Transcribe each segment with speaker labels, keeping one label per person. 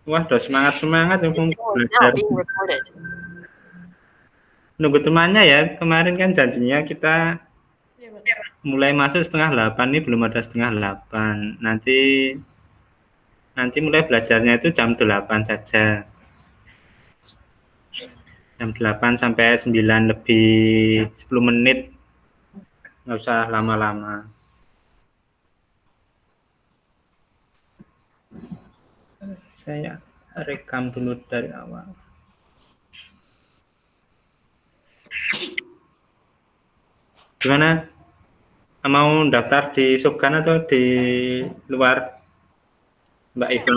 Speaker 1: Wah, udah semangat yang
Speaker 2: Now
Speaker 1: belajar.
Speaker 2: being recorded.
Speaker 1: Nunggu temannya ya. Kemarin kan janjinya kita
Speaker 3: Iya, Bang.
Speaker 1: mulai masuk 7:30 nih, belum ada 7:30. Nanti mulai belajarnya itu jam 8 saja. Jam 8 sampai 9 lebih 10 menit. Nggak usah lama-lama. Saya rekam dulu dari awal. Gimana? Mau daftar di Sogan atau di luar, Mbak Iva?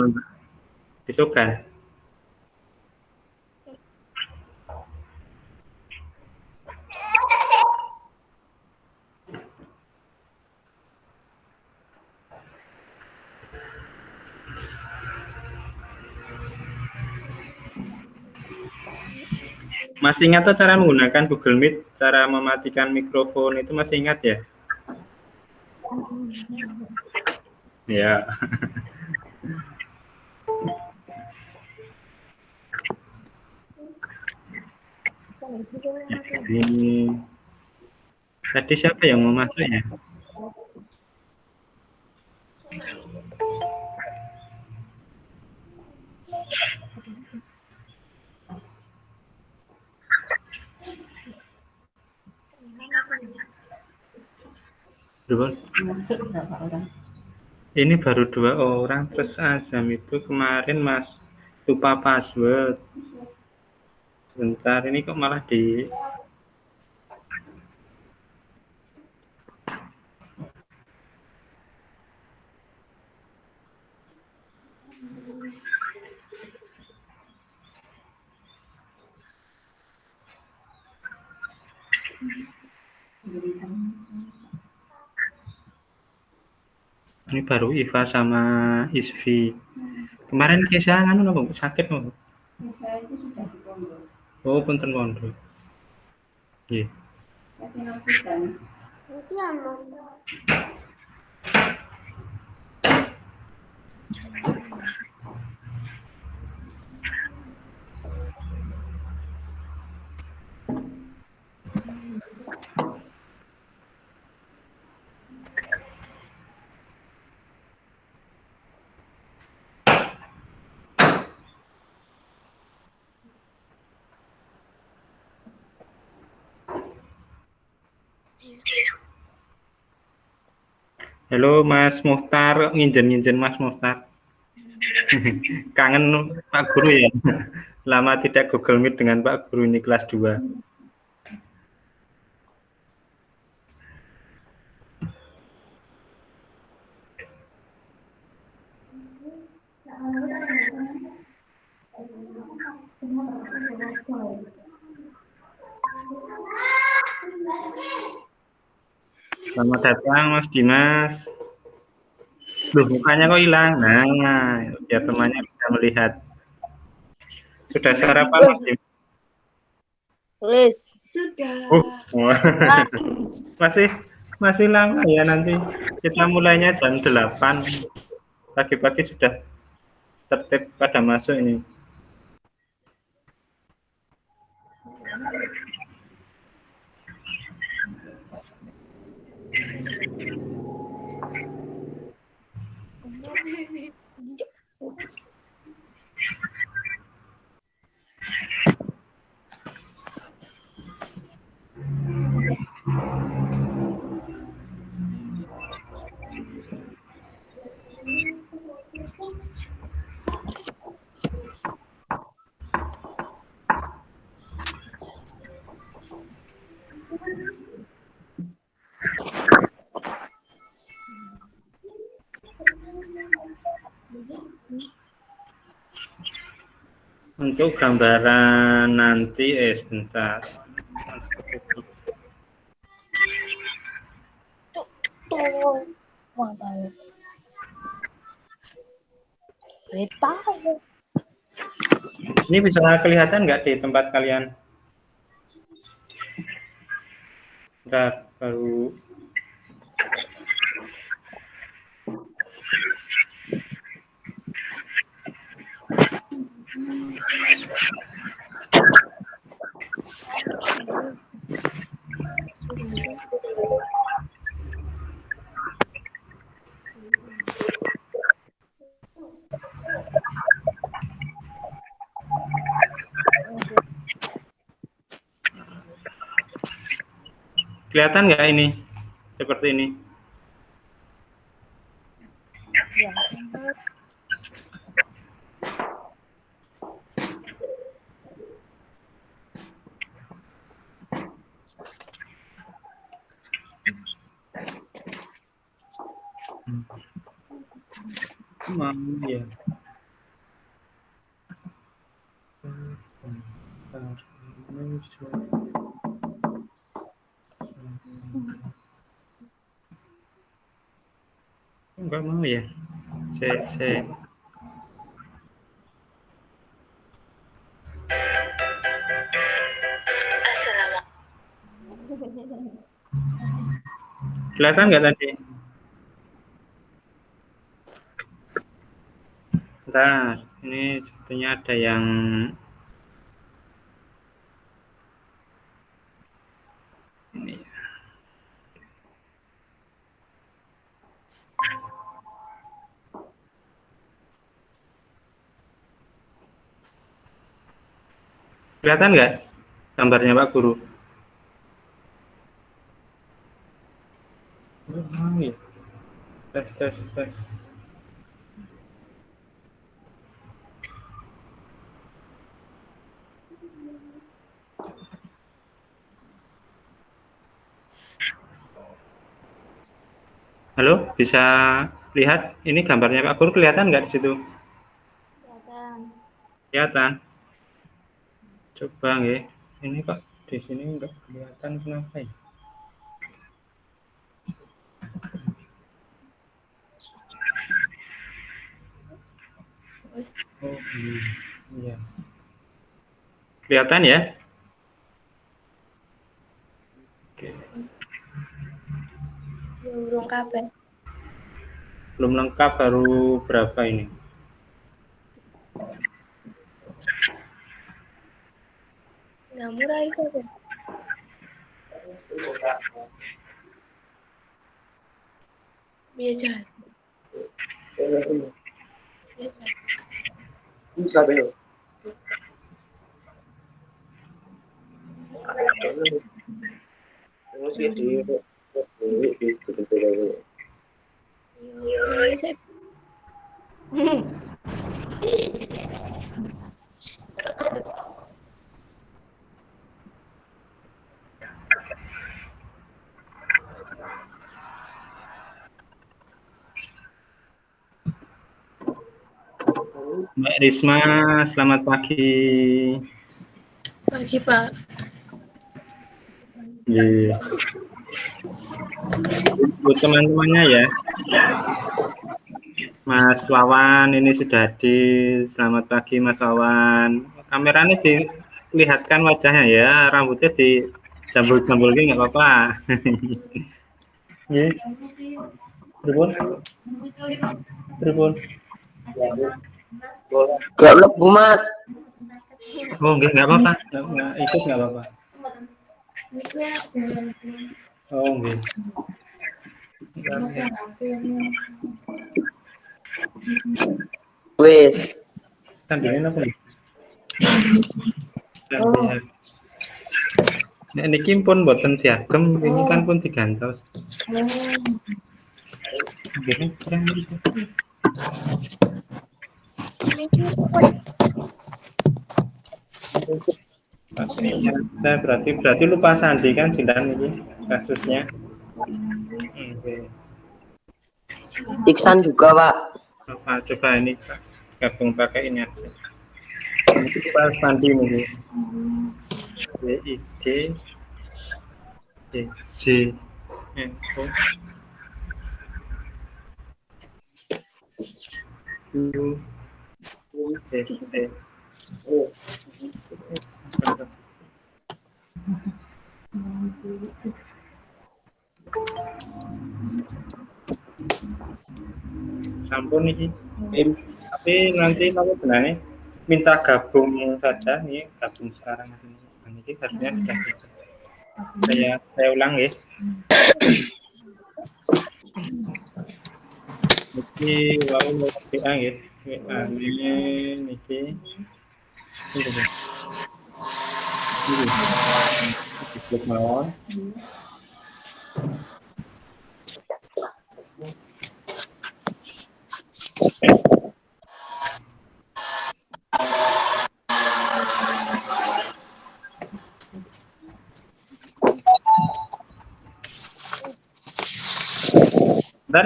Speaker 1: Di Sogan? Masih ingat tuh cara menggunakan Google Meet, cara mematikan mikrofon itu masih ingat ya? Ya. Ini tadi siapa yang mau masuk ya? Ini baru 2 orang, terus Azam itu kemarin lupa password. Bentar, ini kok malah di ini baru Iva sama Isvi. Kemarin Kesha sakit loh. Oh, punten pondok. Iya. Halo Mas Muhtar, nginjen Mas Muhtar. Kangen Pak Guru ya. Lama tidak Google Meet dengan Pak Guru, ini kelas 2. Selamat datang Mas Dimas. Loh, mukanya kok hilang? Nah, biar temannya bisa melihat. Sudah sarapan Mas Dimas?
Speaker 3: Tulis. Sudah.
Speaker 1: Masih lama ya, nanti kita mulainya jam 8. Pagi-pagi sudah tertib pada masuk ini. Untuk gambaran nanti, sebentar. Ini bisa kelihatan nggak di tempat kalian? Bentar, baru. Kelihatan nggak ini? Seperti ini.
Speaker 3: Ya.
Speaker 1: Ya. Enggak mau ya. Saya. Kelihatan nggak tadi? Bentar, ini sepertinya ada yang ini. Kelihatan nggak gambarnya Pak Guru? Oh, iya. Tes. Halo, bisa lihat ini gambarnya Pak Guru kelihatan nggak di situ?
Speaker 3: Kelihatan.
Speaker 1: Kelihatan. Coba nggih. Ini Pak di sini nggak kelihatan kenapa ya? Oh iya. Kelihatan ya? Oke.
Speaker 3: Burung kabeh.
Speaker 1: Belum lengkap, baru berapa ini?
Speaker 3: Nggak murah itu deh. Biasa.
Speaker 1: Mbak Risma, selamat pagi.
Speaker 3: Pagi, Pak.
Speaker 1: Iya. Buat teman-temannya ya. Mas Wawan ini sudah hadir. Selamat pagi Mas Wawan. Kameranya dilihatkan wajahnya ya, rambutnya di jambul-jambul gini nggak apa-apa. Iya. Pripun?
Speaker 2: Gak lebu mat.
Speaker 1: Oh, nggak apa-apa. Nggak ikut nggak apa-apa. Oh, nggih.
Speaker 2: Wes.
Speaker 1: Tandingnya apa nih? Nek niki pun boten diagem, ini kan pun digantos. Nggih, kurang iki. Saya berarti lupa sandi kan Jilan ini kasusnya. Oke.
Speaker 2: Iksan juga pak.
Speaker 1: Coba ini gabung pakai ini aja. Ini lupa sandi ini. WID J Info sampun nih, tapi nanti kalau sebenarnya minta gabung saja nih, gabung sekarang ini harusnya sudah bisa. Saya ulang ya. Niki wau WA ya. WA niki. Ini mawon. Bentar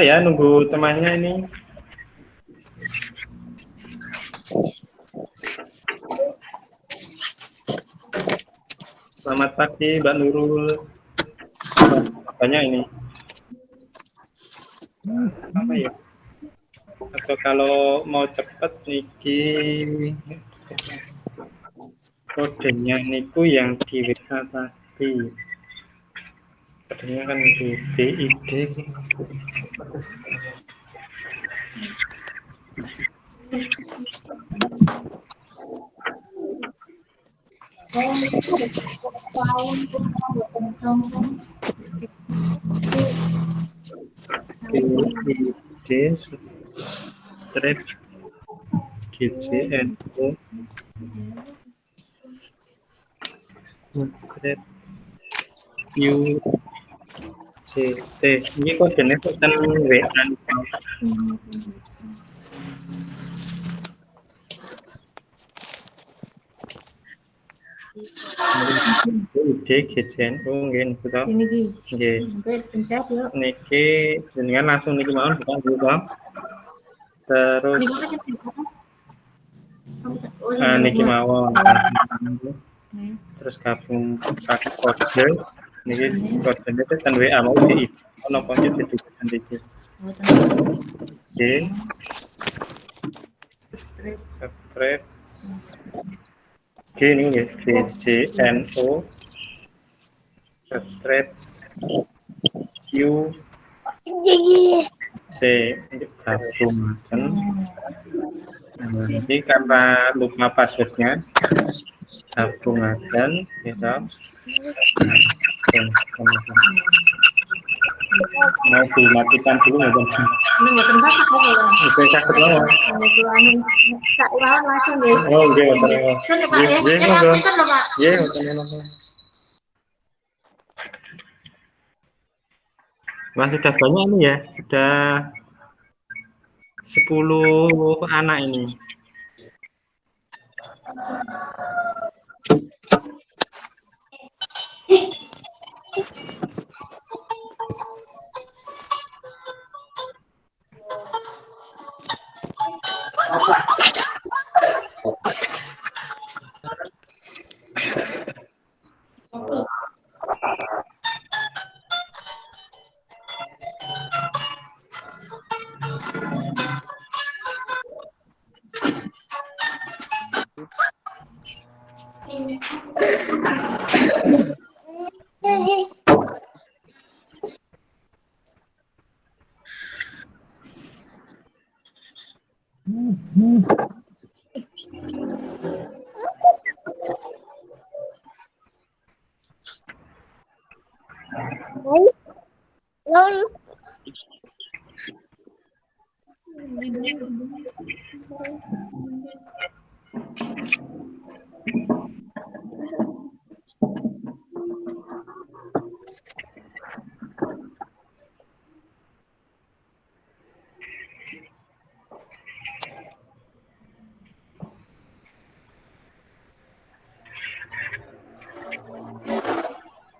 Speaker 1: ya, nunggu temannya ini. Selamat pagi, Mbak Nurul. Banyak ini. Apa ya? Atau kalau mau cepet niki kodenya niku yang di WA tadi. Kodenya kan di DID. DID strip GCNO strip UCT. Ini kodenya bukan WA. DID GCNO nggih niku to. Nggih. Niki jenengan langsung niki mawon bukan dulu to. Terus niki mawon. Terus gabung pakai kode niki kodenya itu kan WA mau di ono kode dibutuhkan iki. Oke. Subscribe. Oke, ini nggih GCNO subscribe U C gabungan. Nanti karena lupa passwordnya gabungan gitu. Mau dimatikan dulu nggak bang?
Speaker 2: Ini nggak tempat apa kalau?
Speaker 1: Bisa sakit banget.
Speaker 2: Langsung deh.
Speaker 1: Oh, oke, oke.
Speaker 2: Kan Pak ya, kan Pak.
Speaker 1: Iya, oke. Wah, sudah banyak nih ya, sudah 10 anak ini.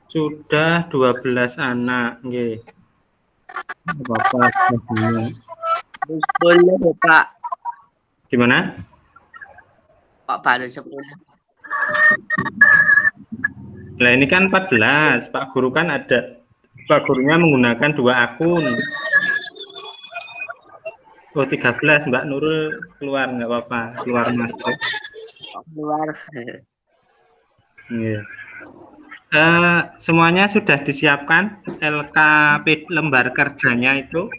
Speaker 1: Sudah 12 anak, nggih. Bapak
Speaker 4: Boleh, Pak.
Speaker 1: gimana?
Speaker 4: Pak baru 10.
Speaker 1: Nah, ini kan 14. Pak Guru kan ada. Pak Gurunya menggunakan 2 akun. Oh, 13. Mbak Nurul keluar nggak apa-apa, keluar masuk.
Speaker 4: Keluar.
Speaker 1: Iya. Semuanya sudah disiapkan LKP lembar kerjanya itu.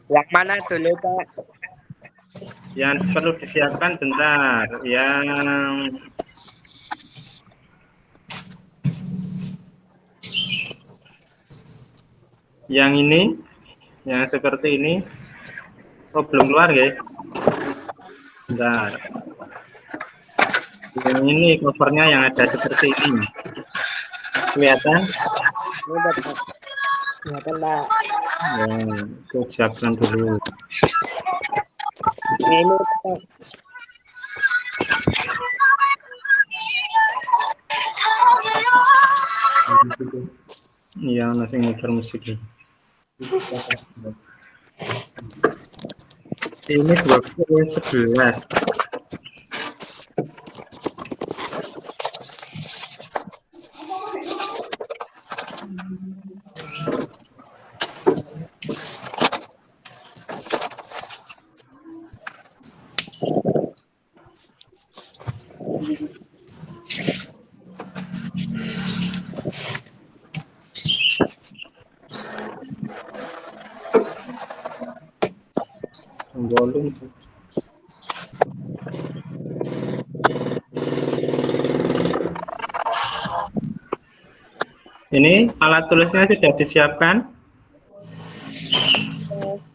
Speaker 4: Yang mana dulu, Pak?
Speaker 1: Yang perlu disiapkan bentar. Yang ini, yang seperti ini. Oh, belum keluar ya? Bentar. Yang ini covernya yang ada seperti ini. Kelihatan?
Speaker 4: Ini Pak. Kelihatan Pak.
Speaker 1: Ya, aku siapkan dulu.
Speaker 4: Ini Pak.
Speaker 1: Iya, nasi muter musik. Ini 2011. Volume. Ini alat tulisnya sudah disiapkan.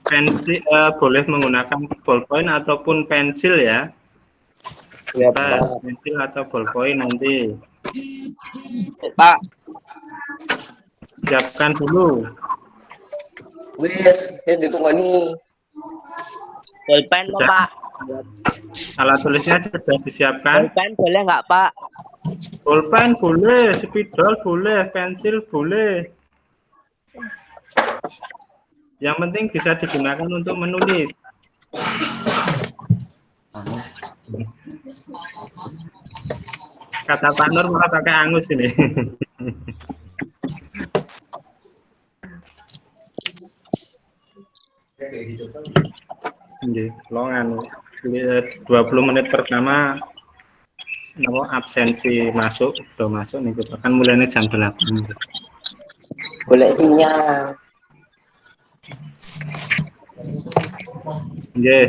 Speaker 1: Pensil boleh menggunakan ballpoint ataupun pensil ya.
Speaker 4: Ya
Speaker 1: Nah, pensil atau ballpoint nanti.
Speaker 4: Pak.
Speaker 1: Siapkan dulu.
Speaker 5: Wes, ditunggu
Speaker 4: Pulpen
Speaker 1: Sudah.
Speaker 4: Pak.
Speaker 1: Alat tulisnya sudah disiapkan.
Speaker 4: Pulpen boleh nggak Pak?
Speaker 1: Pulpen boleh, spidol boleh, pensil boleh. Yang penting bisa digunakan untuk menulis. Kata Pak Nur malah pakai angus ini. Longan 20 menit pertama absensi masuk, udah masuk nih kita kan mulainya jam 8.
Speaker 5: boleh sinyal.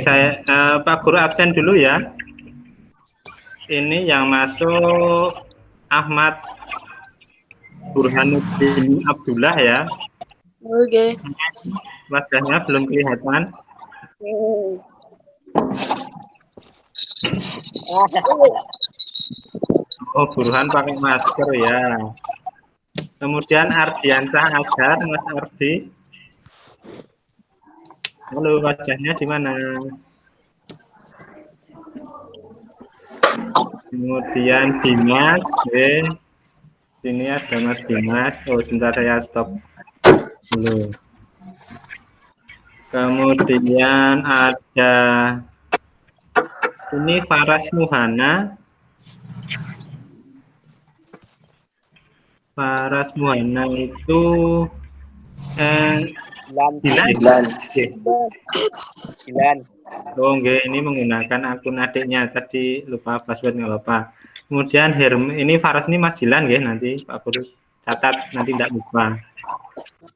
Speaker 1: Saya Pak Guru absen dulu ya. Ini yang masuk Ahmad Burhanuddin Abdullah ya.
Speaker 3: Oke.
Speaker 1: Wajahnya belum kelihatan. Oh, Burhan pakai masker ya. Kemudian Ardiansah Azhar, Mas Ardi. Halo, wajahnya di mana? Kemudian Dimas, sini ada Mas Dimas. Oh, sebentar saya stop dulu. Kemudian ada ini Faras Muhana. Faras Muhana itu
Speaker 5: Bulan.
Speaker 1: Oh, enggak, ini menggunakan akun adiknya tadi lupa password nggak lupa. Kemudian ini Faras ini Mas Jilan ya, nanti Pak Guru catat nanti tidak lupa.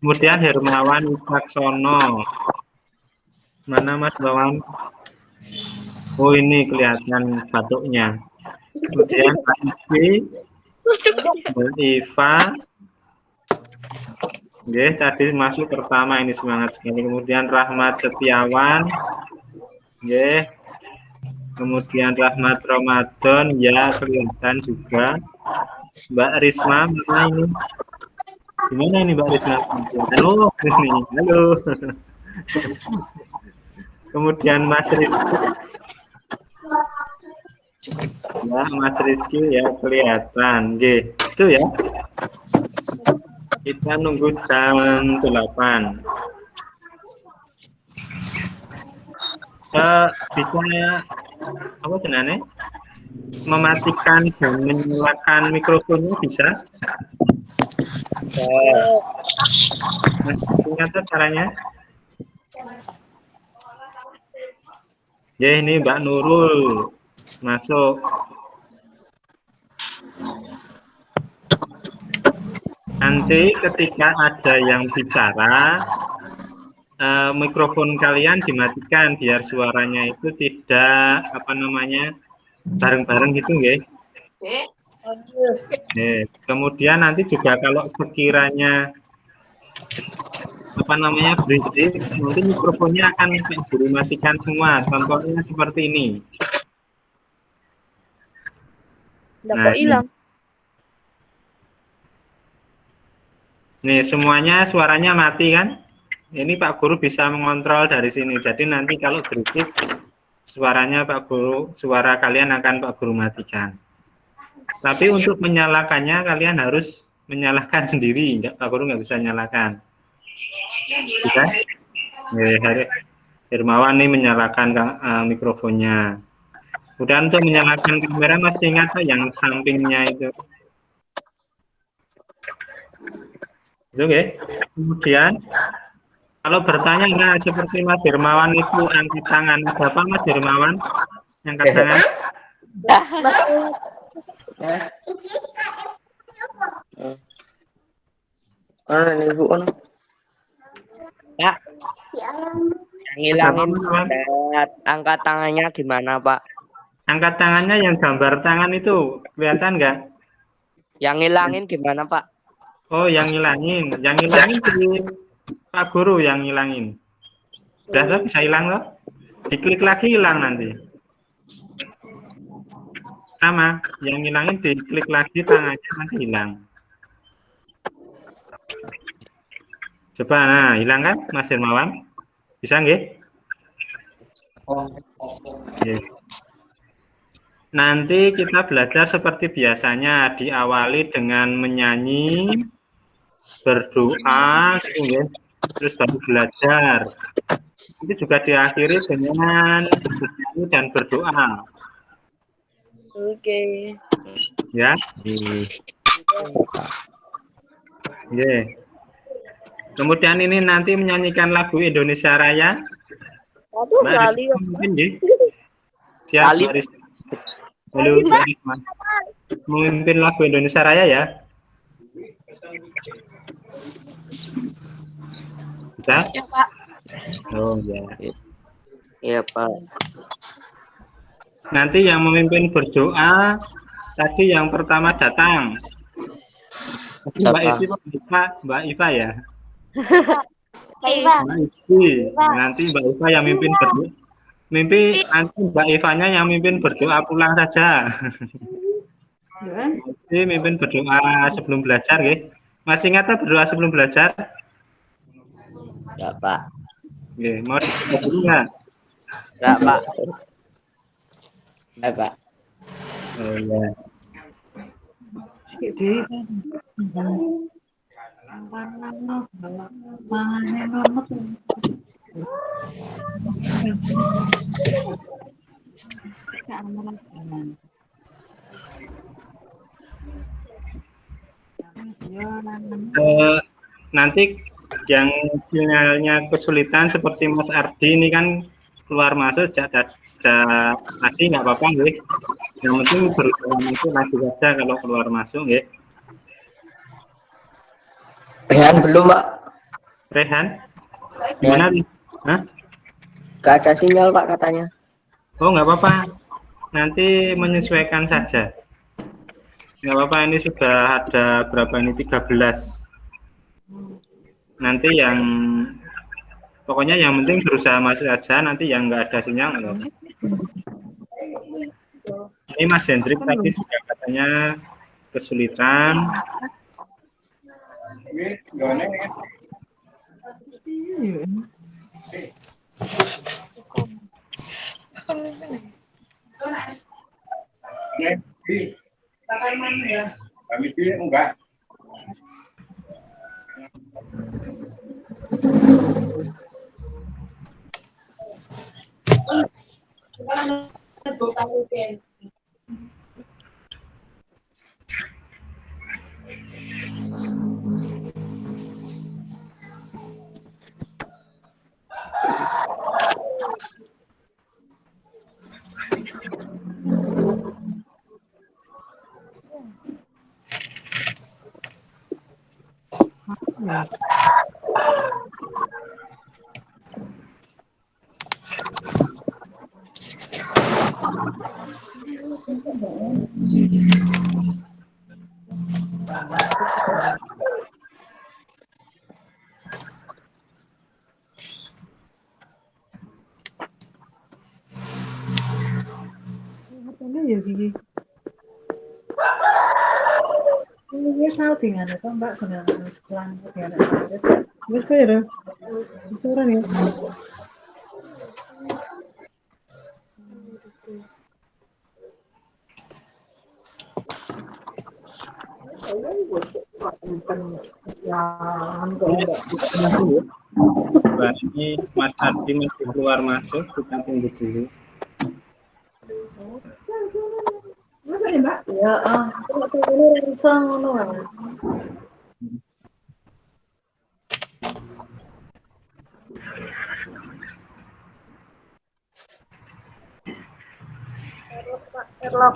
Speaker 1: Kemudian Hermawan Wicaksono. Mana Mas Bawan? Oh, ini kelihatan batuknya. Kemudian Pak Ivi, Mbak Iva. Oke, tadi masuk pertama ini semangat sekali. Kemudian Rahmat Setiawan. Oke. Kemudian Rahmat Ramadan ya kelihatan juga. Mbak Risma mana ini? Gimana ini Mbak Risma? Halo, ini. Halo. Kemudian Mas Rizky. Ya, Mas Rizky ya kelihatan. Oke, itu ya. Kita nunggu jam 8. Bisa apa sebenarnya? Mematikan dan menyalakan mikrofonnya bisa? Ingat caranya? Ya, ini Mbak Nurul masuk. Nanti ketika ada yang bicara, mikrofon kalian dimatikan biar suaranya itu tidak bareng-bareng gitu, nggih. Kemudian nanti juga kalau sekiranya berisik, nanti mikrofonnya akan dimatikan semua. Contohnya seperti ini.
Speaker 3: Kok hilang?
Speaker 1: Nih, semuanya suaranya mati kan? Ini Pak Guru bisa mengontrol dari sini. Jadi nanti kalau berisik, suaranya Pak Guru, suara kalian akan Pak Guru matikan. Tapi untuk menyalakannya, kalian harus menyalakan sendiri. Pak Guru nggak bisa nyalakan. Bisa? Hermawan nih menyalakan mikrofonnya. Udah, untuk menyalakan kamera masih ingat yang sampingnya itu. Oke. Kemudian kalau bertanya, nah seperti Mas Hermawan itu angkat tangan. Ada apa Mas Hermawan? Angkat tangan.
Speaker 5: Nih Bu?
Speaker 4: Pak, yang ngilangin angkat tangannya gimana, Pak?
Speaker 1: Angkat tangannya yang gambar tangan itu kelihatan nggak?
Speaker 4: Yang ngilangin gimana, Pak?
Speaker 1: Oh, yang ngilangin di Pak Guru yang ngilangin. Udah tuh, bisa hilang loh. Diklik lagi hilang nanti. Sama, yang ngilangin diklik lagi tangannya nanti hilang. Coba, nah hilang kan Mas Hermawan? Bisa nggih? Nanti kita belajar seperti biasanya, diawali dengan menyanyi, berdoa, terus baru belajar. Nanti juga diakhiri dengan bernyanyi dan berdoa.
Speaker 3: Oke.
Speaker 1: Ya. Oke. Kemudian ini nanti menyanyikan lagu Indonesia Raya.
Speaker 3: Aduh,
Speaker 1: Mbak
Speaker 3: lali.
Speaker 1: Risma mungkin nggih? Siap,
Speaker 4: Lali.
Speaker 1: Mbak Risma. Halo, Mbak Risma. Memimpin lagu Indonesia Raya ya? Bisa?
Speaker 3: Ya, Pak.
Speaker 1: Oh ya.
Speaker 4: Iya, Pak.
Speaker 1: Nanti yang memimpin berdoa tadi yang pertama datang. Mbak Iva ya? Mbak Ivi. Nanti Mbak Iva yang mimpin berdoa. Nanti Mbak Ivanya yang mimpin berdoa pulang saja. Nanti mimpin berdoa sebelum belajar, ya. Masih ingat berdoa sebelum belajar?
Speaker 4: Ya, Pak.
Speaker 1: Oke, mau dicoba dulu nggak?
Speaker 4: Ya, Pak. Ya, Pak.
Speaker 1: Oh ya. Nanti yang sinyalnya kesulitan seperti Mas Ardi ini kan keluar masuk sejak tadi nggak apa-apa nggih. Yang penting berusaha itu lagi saja kalau keluar masuk nggih.
Speaker 5: Rehan belum Pak?
Speaker 1: Rehan? Gimana? Hah?
Speaker 5: Gak ada sinyal Pak katanya.
Speaker 1: Oh nggak apa-apa. Nanti menyesuaikan saja. Nggak apa-apa, ini sudah ada berapa ini 13. Nanti yang pokoknya yang penting berusaha masuk aja, nanti yang nggak ada sinyal nggak apa-apa. Ini Mas Hendrik tadi juga katanya kesulitan.
Speaker 6: Enggak. Ini saltingan itu Mbak kena sekolah ya. Wis kaya lho. Suara nih.
Speaker 1: Mbak, ini Mas Ardi masih keluar masuk, kita tunggu dulu.
Speaker 6: Ya, bisa ngono wae.
Speaker 3: Sherlock.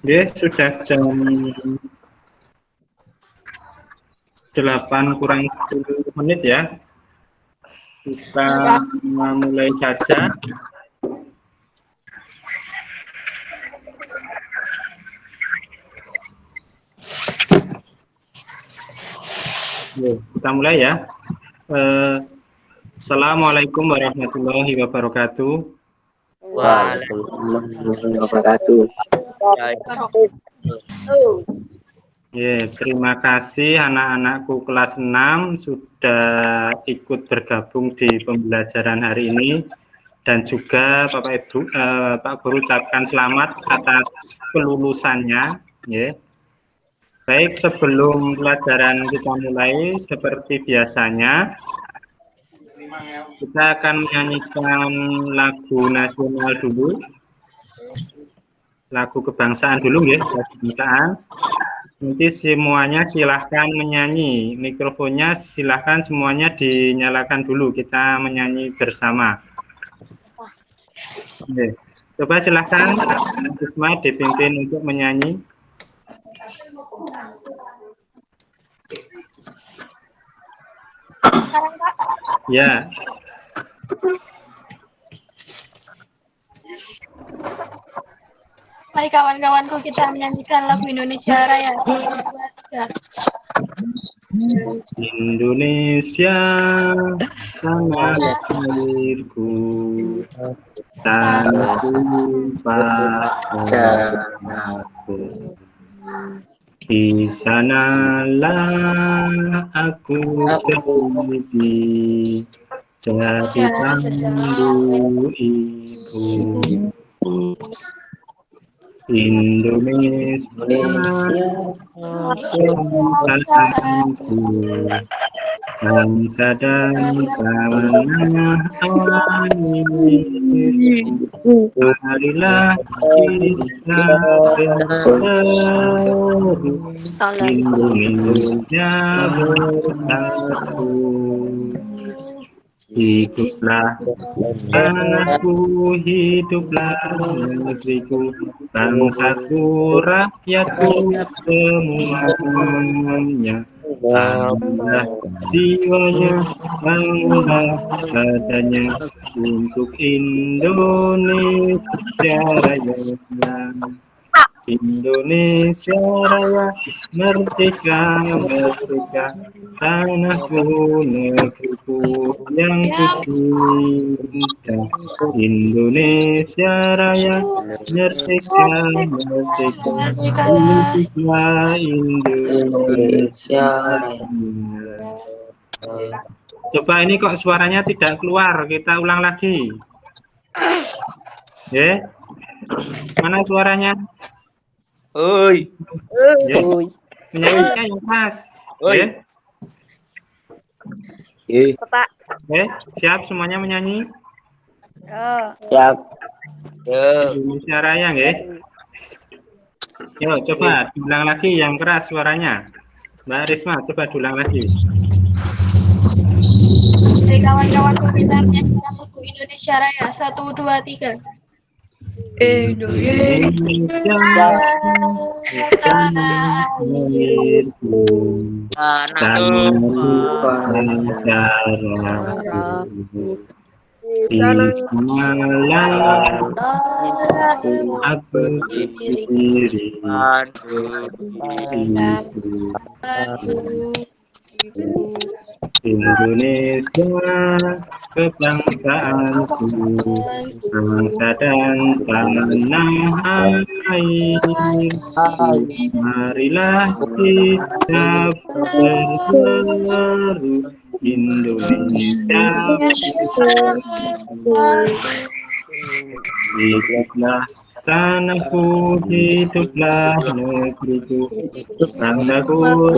Speaker 1: Ya, sudah jam 8 kurang 10 menit ya. Kita mulai saja. Kita mulai ya. Assalamualaikum warahmatullahi wabarakatuh.
Speaker 5: Waalaikumsalam warahmatullahi wabarakatuh.
Speaker 1: Ya, terima kasih anak-anakku kelas 6 sudah ikut bergabung di pembelajaran hari ini, dan juga Bapak Ibu, Pak Guru ucapkan selamat atas kelulusannya. Ya. Baik, sebelum pelajaran kita mulai, seperti biasanya kita akan menyanyikan lagu nasional dulu, lagu kebangsaan dulu ya, lagu kebangsaan. Nanti semuanya silahkan menyanyi, mikrofonnya silahkan semuanya dinyalakan dulu, kita menyanyi bersama. Oke. Coba silahkan Isma dipimpin untuk menyanyi. Ya.
Speaker 3: Mari kawan-kawanku kita menyanyikan lagu Indonesia Raya.
Speaker 1: Indonesia, tanah airku, tanah tumpah darahku. Di sanalah aku terlebih jadi tandu ibu. Indonesia, bangsaku, bangsa dan tanah air. Marilah kita berseru, Indonesia bersatu. Hiduplah anakku, hiduplah negeriku, bangsaku, rakyatku semuanya. Bangga jiwanya, bangga badannya, untuk Indonesia Raya. Indonesia Raya, merdeka, merdeka, tanahku, negeriku yang kucinta. Indonesia Raya, merdeka, merdeka, hiduplah Indonesia.
Speaker 5: Indonesia.
Speaker 1: Coba ini kok suaranya tidak keluar, kita ulang lagi. Ya, mana suaranya?
Speaker 4: Oi.
Speaker 1: Ya. Menyanyinya yang pas.
Speaker 4: Oi.
Speaker 1: Ya.
Speaker 3: Bapak.
Speaker 1: Siap semuanya menyanyi?
Speaker 5: Siap.
Speaker 1: Indonesia Raya, ya. Yuk, coba diulang lagi yang keras suaranya. Mbak Risma, coba diulang lagi.
Speaker 3: Dari kawan-kawanku kita menyanyikan lagu Indonesia Raya. 1, 2, 3.
Speaker 1: Indonesia tanah airku, tanahku pancaraku, di malam aku berdiri, Indonesia kebangsaanku, bangsa dan tanah air. Marilah kita berseru, Indonesia hiduplah tanahku, hiduplah negeriku, banggaku,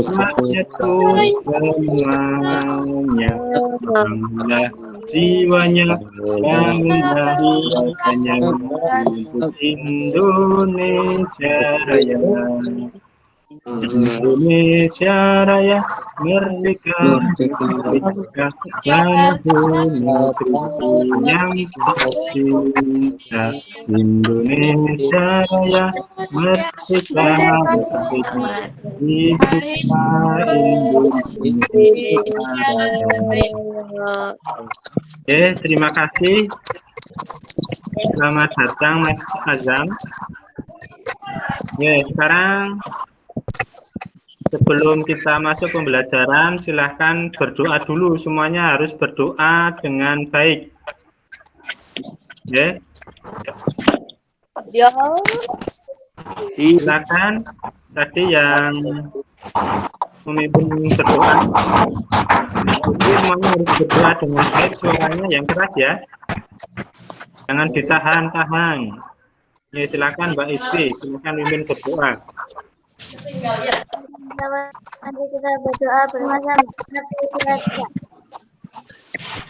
Speaker 1: rakyatku semuanya. Bangunlah jiwanya, bangunlah jiwanya untuk Indonesia Raya. Indonesia Raya, merdeka, merdeka, tanahku, negeriku yang tercinta. Indonesia Raya, merdeka, merdeka, hiduplah Indonesia Raya. Terima kasih. Selamat datang Mas Azam. Sekarang sebelum kita masuk pembelajaran, silahkan berdoa dulu. Semuanya harus berdoa dengan baik. Silakan. Tadi yang memimpin berdoa. Jadi semuanya harus berdoa dengan baik. Suaranya yang keras ya. Jangan ditahan-tahan. Silakan Mbak Isfi. Silakan mimpin berdoa.
Speaker 3: Nanti kita berdoa bersama.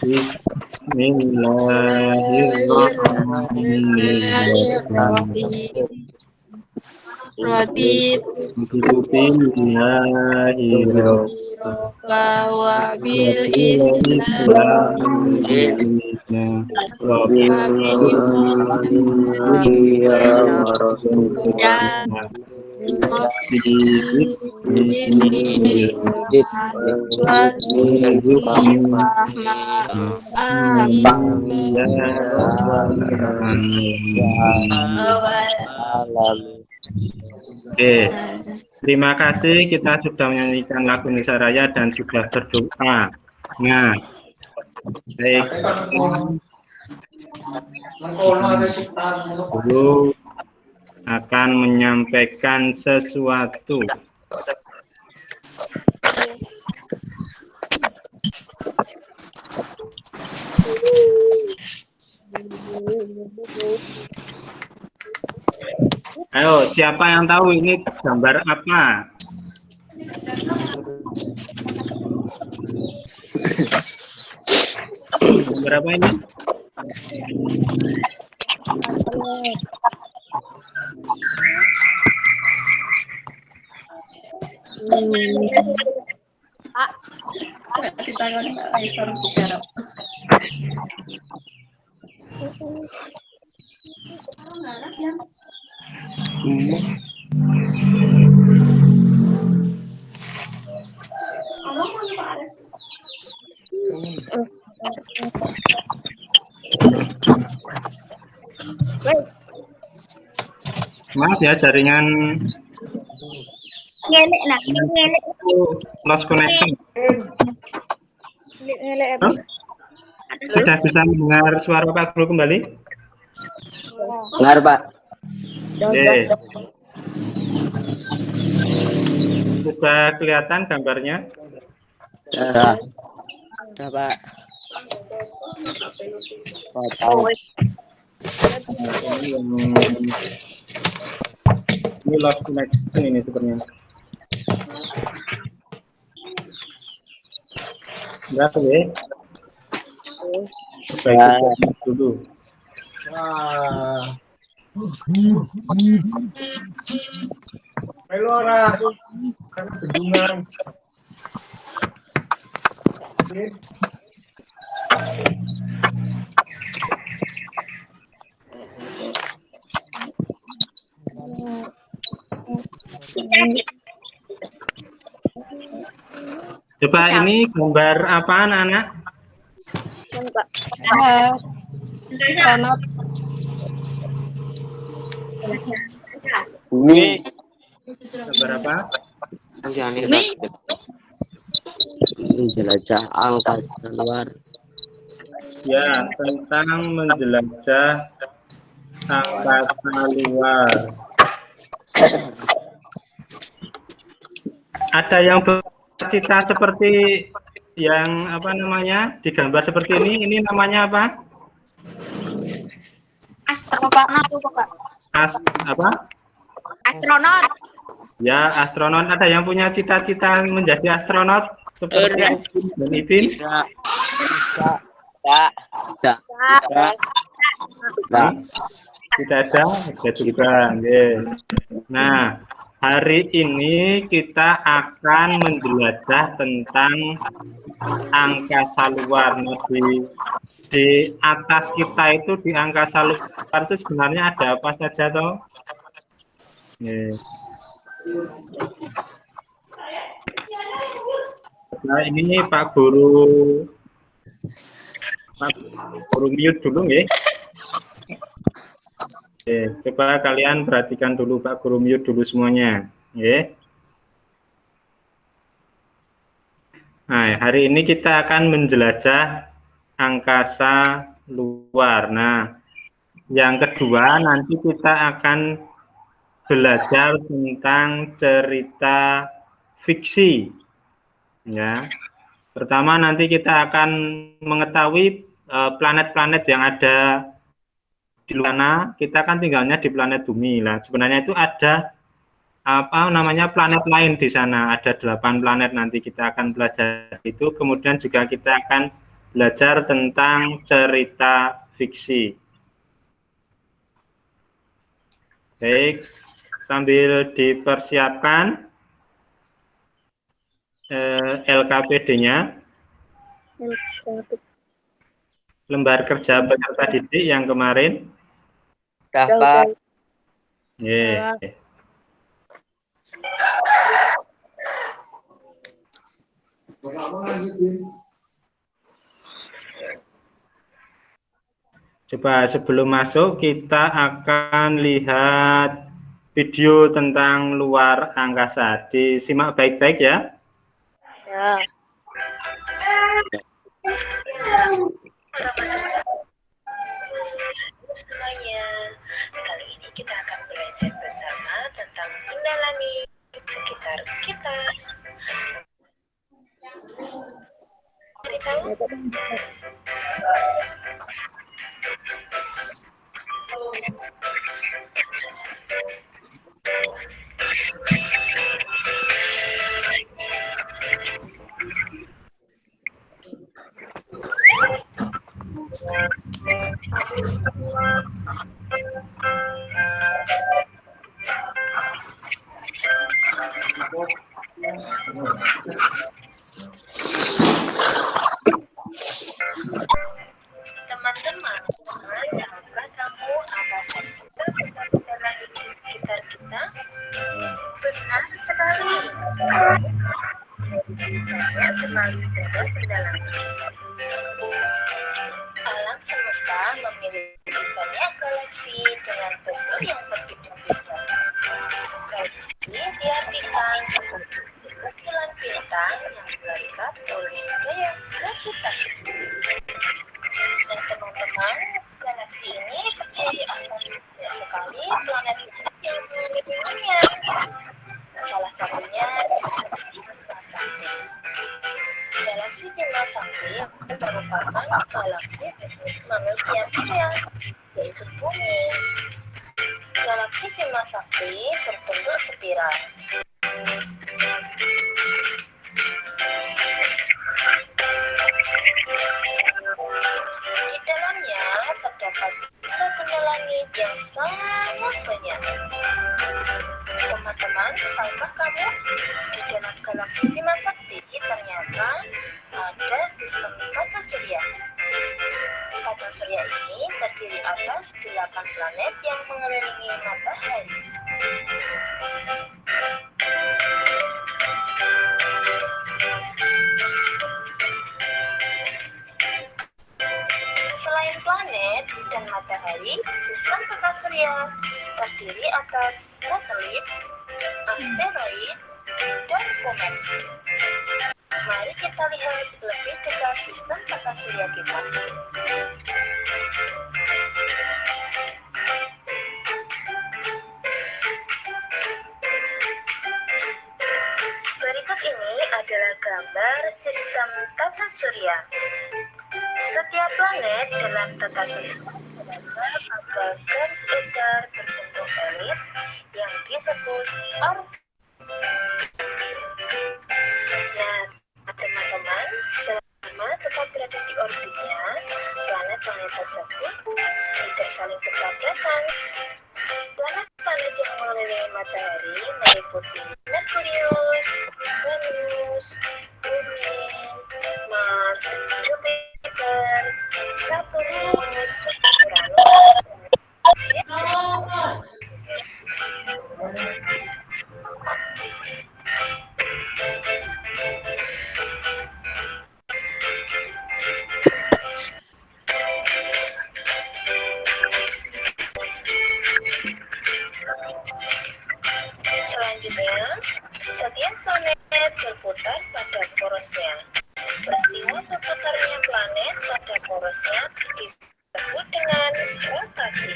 Speaker 1: Bismillahirrahmanirrahim. Terima kasih kita sudah menyanyikan lagu Indonesia Raya dan sudah berdoa. Nah, baik. Guru akan menyampaikan sesuatu. Ayo, siapa yang tahu ini gambar apa? Gambar apa ini? Maaf ya, jaringan
Speaker 3: Ngelek nak, ngelek.
Speaker 1: lost connection.
Speaker 3: Ngelek apa?
Speaker 1: Hah? Sudah bisa mendengar suara Pak Guru kembali?
Speaker 5: Dengar, Pak.
Speaker 1: Oke. Sudah kelihatan gambarnya?
Speaker 5: Ya. Sudah, Pak.
Speaker 1: Ini lost connection ini sebenarnya. Enggak tuh ya? Baik dulu.
Speaker 4: Melora, kan bendungan.
Speaker 1: Coba ini gambar apa anak-anak?
Speaker 3: Astronot.
Speaker 5: Bumi.
Speaker 1: Gambar apa?
Speaker 5: Menjelajah angkasa luar.
Speaker 1: Ya, tentang menjelajah angkasa luar. Ada yang bercita seperti yang apa namanya digambar seperti ini? Ini namanya apa?
Speaker 3: Astronot tuh, Pak.
Speaker 1: Apa?
Speaker 3: Astronot.
Speaker 1: Ya, astronot. Ada yang punya cita-cita menjadi astronot seperti Upin dan Ipin? Tidak ada, ada juga. Nah, hari ini kita akan menjelajah tentang angkasa luar. Nah, di atas kita itu di angkasa luar itu sebenarnya ada apa saja toh? Nah, ini Pak Guru mute dulu ya. Coba kalian perhatikan dulu Pak Guru mute dulu semuanya, ya. Nah, hari ini kita akan menjelajah angkasa luar. Nah, yang kedua nanti kita akan belajar tentang cerita fiksi. Ya. Pertama nanti kita akan mengetahui planet-planet yang ada di luar sana. Kita kan tinggalnya di planet bumi lah. Sebenarnya itu ada apa namanya planet lain di sana. Ada 8 planet nanti kita akan belajar itu. Kemudian juga kita akan belajar tentang cerita fiksi. Baik, sambil dipersiapkan LKPD-nya, lembar kerja peserta didik yang kemarin.
Speaker 5: Dapat.
Speaker 1: Yeah. Coba sebelum masuk kita akan lihat video tentang luar angkasa. Disimak baik-baik ya.
Speaker 3: Ya.
Speaker 7: Semuanya, kali ini kita akan belajar bersama tentang benda langit sekitar kita. Mari tahu? Teman-teman, tahukah kamu apa saja benda langit di sekitar kita? Benar sekali. Banyak sekali benda langit. Alam semesta memiliki banyak galaksi dengan bentuk yang berbeda-beda. hati-hatikan seperti ukiran bintang yang berangkat oleh gaya gravitasi. Dan teman-teman, galaksi ini terdiri atas banyak sekali planet yang mengelilinginya. Salah satunya galaksi Bima Sakti. Galaksi Bima Sakti merupakan galaksi manusia pria, yaitu bumi. Galaksi Bima Sakti berbentuk spiral. Di dalamnya terdapat benda langit yang sangat banyak. Teman-teman, tahukah kamu di dalam galaksi Bima Sakti ternyata ada sistem tata surya. Tata surya ini terdiri atas 8 planet yang mengelilingi matahari. Selain planet dan matahari, sistem tata surya terdiri atas satelit, asteroid, dan komet. Mari kita lihat lebih dekat sistem tata surya kita. Berikut ini adalah gambar sistem tata surya. Setiap planet dalam tata surya terdapat pada garis edar berbentuk elips yang disebut orbit. Nah, teman-teman, selama tetap berada di orbitnya, planet-planet tersebut tidak saling bertabrakan. Planet-planet yang mengelilingi matahari meliputi Merkurius, Venus, Bumi, Mars, Jupiter, Saturnus, Uranus, Selanjutnya, setiap planet berputar pada porosnya. Peristiwa berputarnya planet pada porosnya disebut dengan rotasi.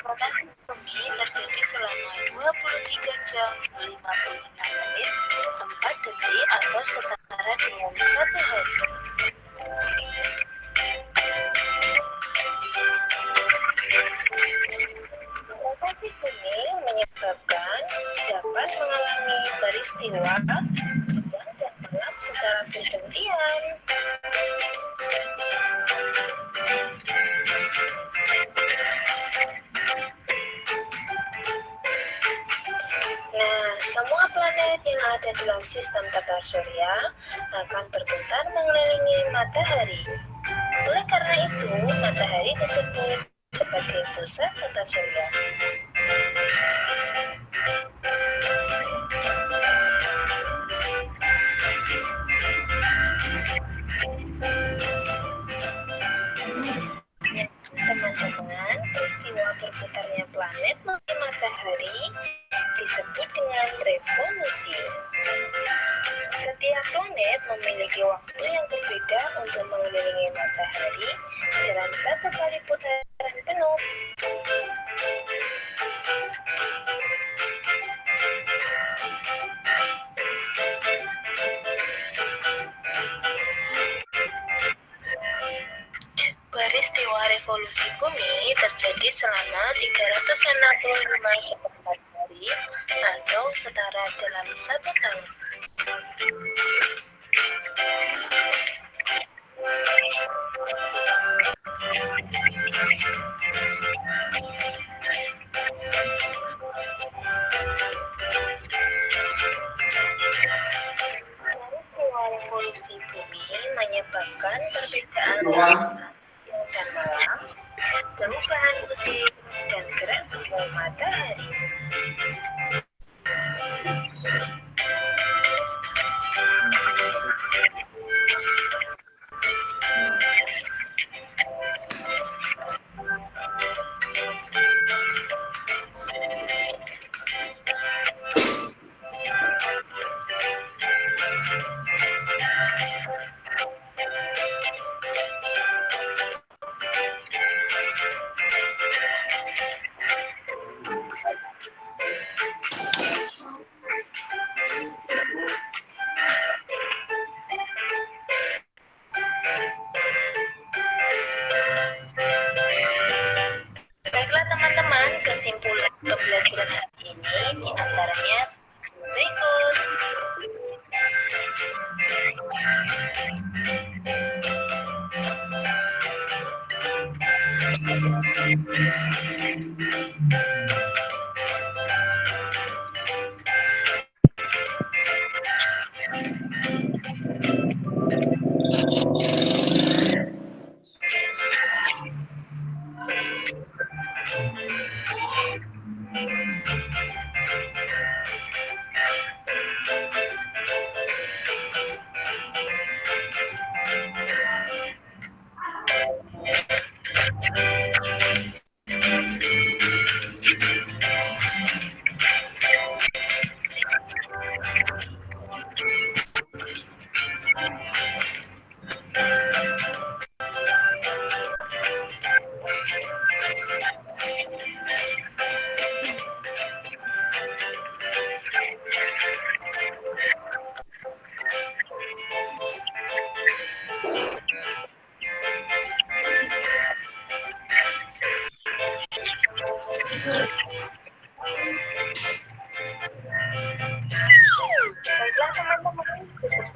Speaker 7: Rotasi bumi terjadi selama 23 jam 56 menit 4 detik atau setara dengan 1 hari. Rotasi bumi menyebabkan dapat mengalami peristiwa sedang dan malam secara bergantian. Nah, semua planet yang ada dalam sistem tata surya akan berputar mengelilingi matahari. Oleh karena itu, matahari disebut sebagai pusat tata surya. Teman-teman, peristiwa berputarnya planet mengelilingi matahari disebut dengan revolusi. Setiap planet memiliki waktu yang berbeda untuk mengelilingi matahari dalam satu kali putaran penuh. Peristiwa revolusi bumi terjadi selama 365,4 hari atau setara dalam 1 tahun. Peristiwa revolusi bumi menyebabkan perbedaan siang dan malam, perubahan musim, dan gerak suhu matahari.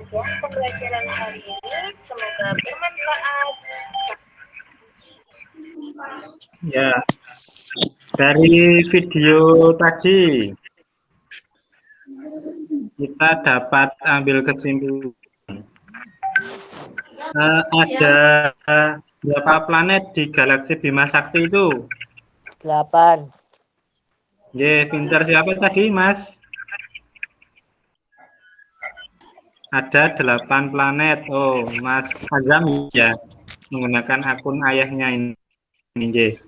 Speaker 7: Sekian pembelajaran hari ini, semoga bermanfaat.
Speaker 1: Ya, dari video tadi kita dapat ambil kesimpulan. Ada berapa planet di galaksi Bima Sakti itu?
Speaker 5: 8.
Speaker 1: Ye, pintar siapa tadi, Mas? Ada 8 planet. Oh, Mas Azam ya, menggunakan akun ayahnya ini. Ye.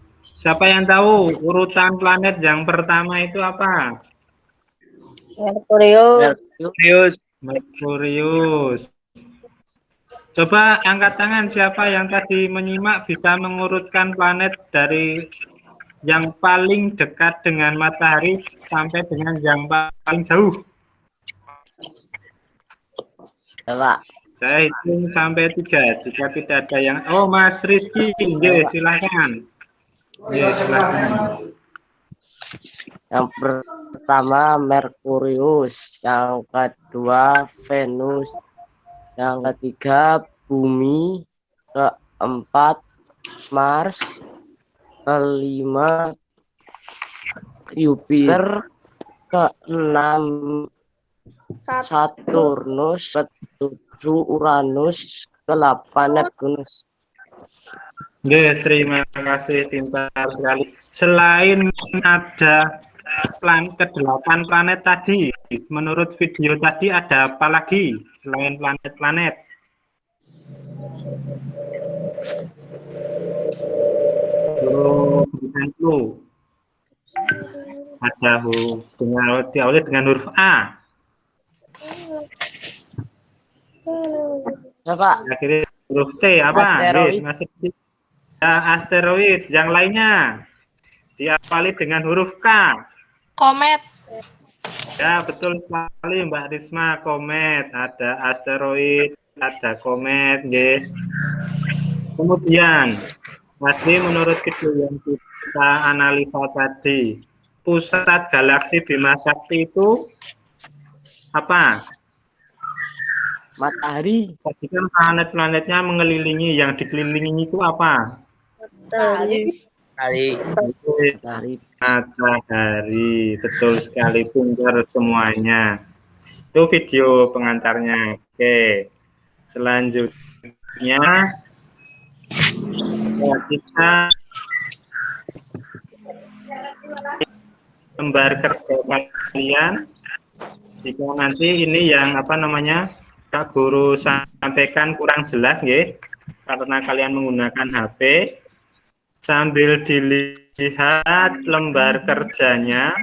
Speaker 1: Siapa yang tahu urutan planet yang pertama itu apa?
Speaker 5: Merkurius.
Speaker 1: Merkurius. Coba angkat tangan siapa yang tadi menyimak bisa mengurutkan planet dari yang paling dekat dengan matahari sampai dengan yang paling jauh.
Speaker 5: Pak.
Speaker 1: Saya hitung sampai 3. Jika tidak ada yang... Oh, Mas Rizky, silakan. Silakan.
Speaker 5: Yang pertama Merkurius, yang kedua Venus, yang ketiga Bumi, keempat Mars, kelima Jupiter, keenam Saturnus, ketujuh Uranus, ke-8 Neptunus.
Speaker 1: Terima kasih, pintar sekali. Selain ada ke-8 planet tadi, menurut video tadi ada apa lagi selain planet-planet? Ada diawali dengan huruf A.
Speaker 5: Ya, Pak.
Speaker 1: Akhirnya huruf T apa?
Speaker 5: Asteroid.
Speaker 1: Asteroid. Yang lainnya diawali dengan huruf K.
Speaker 3: Komet.
Speaker 1: Ya, betul sekali Mbak Risma, komet. Ada asteroid, ada komet, guys. Kemudian tadi menurut video yang kita analisa tadi, pusat galaksi Bima Sakti itu apa?
Speaker 5: Matahari.
Speaker 1: Tadi kan planet-planetnya mengelilingi, yang dikelilingi itu apa?
Speaker 5: Matahari.
Speaker 1: Matahari, betul sekali, pintar semuanya. Itu video pengantarnya. Oke, selanjutnya kita lembar kerja kalian. Jika nanti ini yang apa namanya Kak Guru sampaikan kurang jelas, ya, karena kalian menggunakan HP, sambil dilihat lembar kerjanya.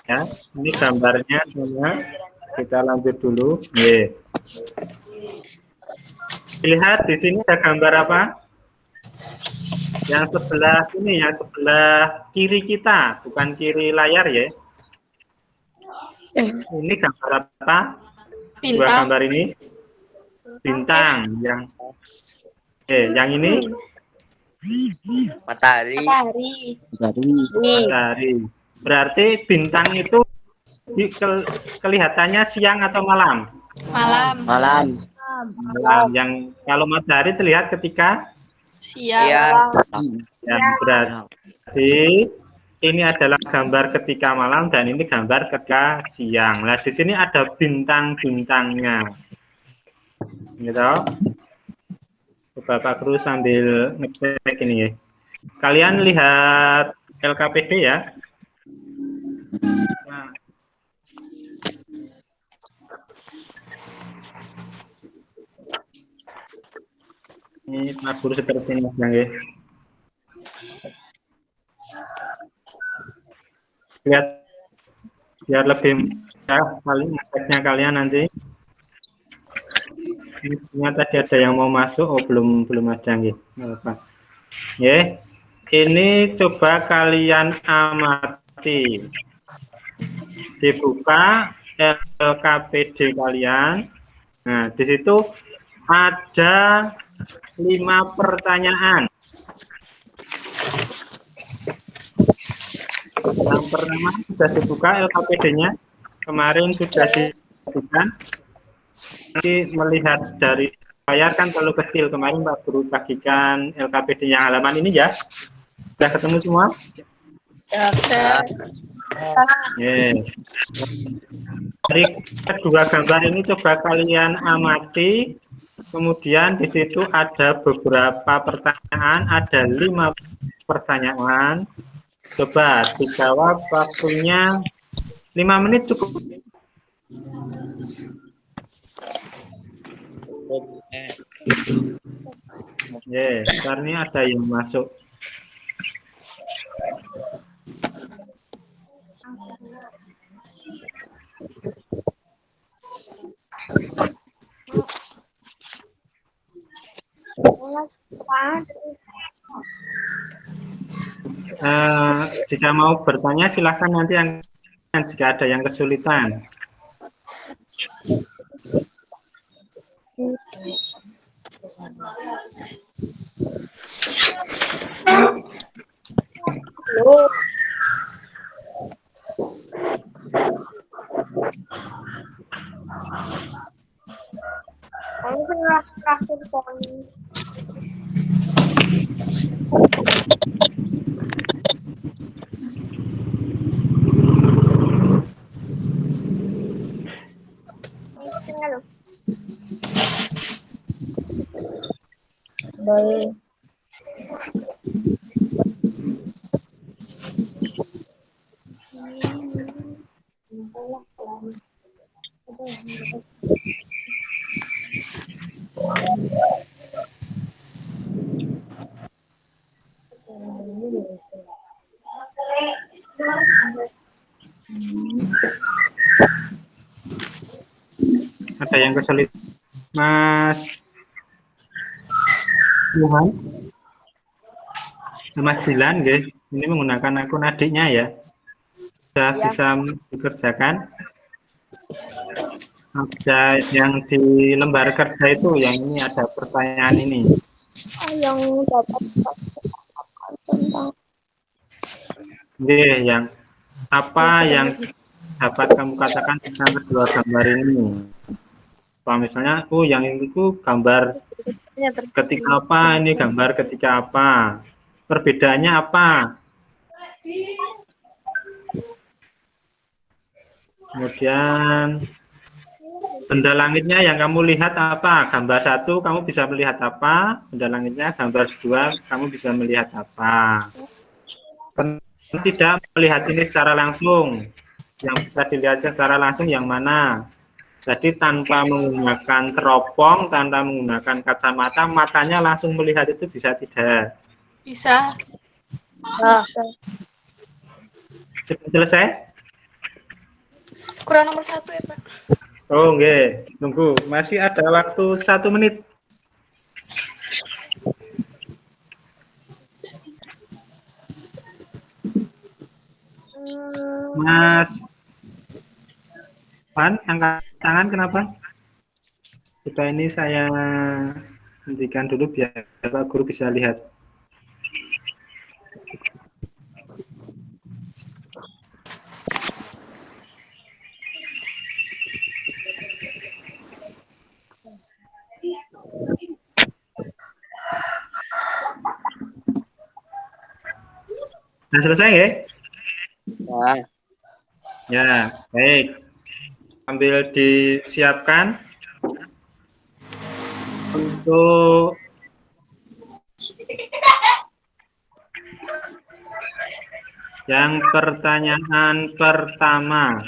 Speaker 1: Ya, ini gambarnya semua. Kita lanjut dulu. Lihat di sini ada gambar apa? Yang sebelah ini, yang sebelah kiri kita, bukan kiri layar ya. Ini gambar apa? Dua
Speaker 3: Bintang.
Speaker 1: gambar ini. Bintang. Yang ini
Speaker 5: Matahari.
Speaker 1: matahari. Berarti bintang itu kelihatannya siang atau malam?
Speaker 3: Malam.
Speaker 5: Malam.
Speaker 1: Malam. Yang kalau matahari terlihat ketika
Speaker 3: Siang.
Speaker 1: yang berarti ini adalah gambar ketika malam dan ini gambar ketika siang. Nah, di sini ada bintang-bintangnya. Gitu. Bapak Guru sambil ngecek ini ya. Kalian lihat LKPD ya. Nah. Ini Pak Guru seperti ini ya. Lihat biar lebih paling ngeceknya kalian nanti. Ini tadi ada yang mau masuk, oh belum ada nggih. Ya, ini coba kalian amati. Dibuka LKPD kalian. Nah, di situ ada 5 pertanyaan. Yang pertama sudah dibuka LKPD-nya. Kemarin sudah dibuka. Nanti melihat dari layar kan terlalu kecil. Kemarin Pak Guru bagikan LKPD-nya halaman ini ya. Sudah ketemu semua? Dari kedua gambar ini coba kalian amati. Kemudian di situ ada beberapa pertanyaan, ada 5 pertanyaan. Coba dijawab, waktunya 5 menit cukup. Sekarang ini ada yang masuk. Jika mau bertanya silahkan nanti jika ada yang kesulitan. Ada yang kesulitan, Mas Tuhan, Mas Dilan, guys. Ini menggunakan akun adiknya ya. Sudah bisa dikerjakan. Ada yang di lembar kerja itu, yang ini ada pertanyaan ini.
Speaker 3: Yang dapat tentang
Speaker 1: Yang apa yang dapat kamu katakan tentang kedua gambar ini? Apa misalnya, yang itu gambar ketika apa, ini gambar ketika apa, perbedaannya apa? Kemudian benda langitnya yang kamu lihat apa? Gambar 1 kamu bisa melihat apa? Benda langitnya gambar 2 kamu bisa melihat apa? Tidak melihat ini secara langsung. Yang bisa dilihat secara langsung yang mana? Jadi tanpa menggunakan teropong, tanpa menggunakan kacamata, matanya langsung melihat itu bisa tidak?
Speaker 3: bisa.
Speaker 1: Sudah selesai?
Speaker 3: Kurang nomor 1 ya Pak.
Speaker 1: Oh, nggih. Tunggu, masih ada waktu 1 menit. Mas Pan, angkat tangan kenapa? Supaya ini saya hentikan dulu biar Pak Guru bisa lihat. Nah, selesai ya? Ya, baik. Ambil disiapkan untuk yang pertanyaan pertama.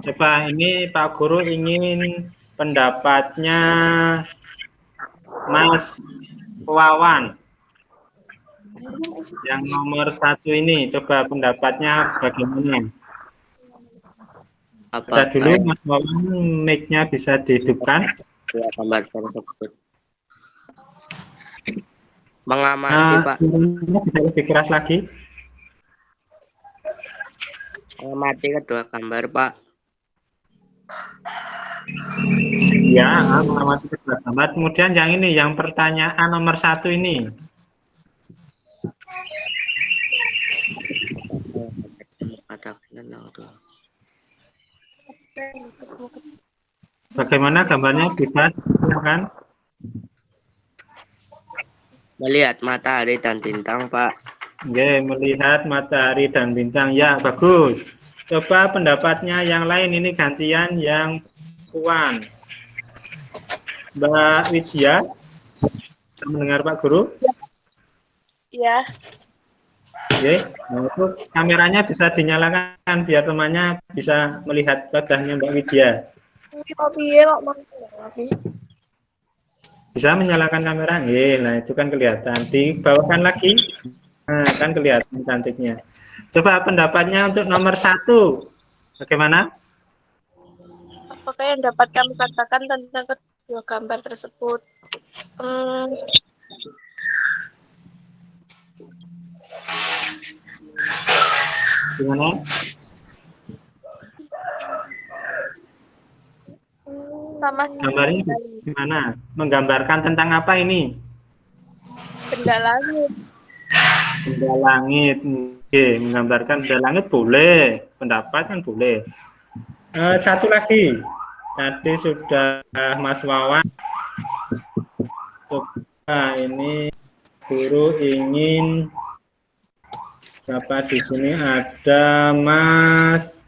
Speaker 1: Coba ini Pak Guru ingin pendapatnya Mas Wawan. Yang nomor 1 ini, coba pendapatnya bagaimana? Bisa dulu Mas Wawan, mic-nya bisa dihidupkan.
Speaker 5: Ya, gambar tersebut. Mengamati, Pak.
Speaker 1: Bisa lebih keras lagi.
Speaker 5: Mengamati kedua gambar, Pak.
Speaker 1: Ya, mengamati kedua gambar. Kemudian yang ini, yang pertanyaan nomor 1 ini. Bagaimana gambarnya, bisa silakan.
Speaker 5: Melihat matahari dan bintang, Pak.
Speaker 1: Oke, melihat matahari dan bintang. Ya, bagus. Coba pendapatnya yang lain, ini gantian yang Puan. Mbak Widya, mendengar Pak Guru?
Speaker 3: Ya.
Speaker 1: Oke, nah itu kameranya bisa dinyalakan biar temannya bisa melihat wajahnya Mbak Widya. Bisa menyalakan kamera? Nah itu kan kelihatan. Dibawakan lagi, nah kan kelihatan cantiknya. Coba pendapatnya untuk nomor 1, bagaimana?
Speaker 3: Apakah yang dapat kami katakan tentang kedua gambar tersebut?
Speaker 1: Gimana? Gambarnya gimana? Menggambarkan tentang apa ini?
Speaker 3: Benda langit.
Speaker 1: Benda langit. Oke, menggambarkan benda langit boleh. Pendapat kan boleh. Satu lagi. Tadi sudah Mas Wawan. Coba ini guru ingin siapa di sini, ada Mas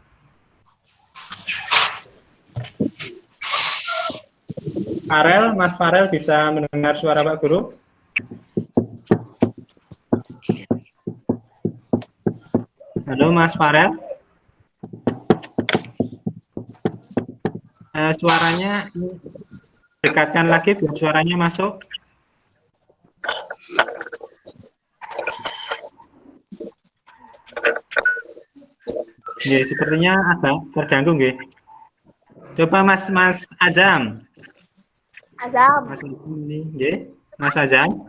Speaker 1: Farel. Mas Farel bisa mendengar suara Pak Guru? Halo Mas Farel. Suaranya dekatkan lagi biar suaranya masuk. Ya, sepertinya agak terganggu, nggih. Coba Mas Azam. Mas ini, nggih. Mas Azam.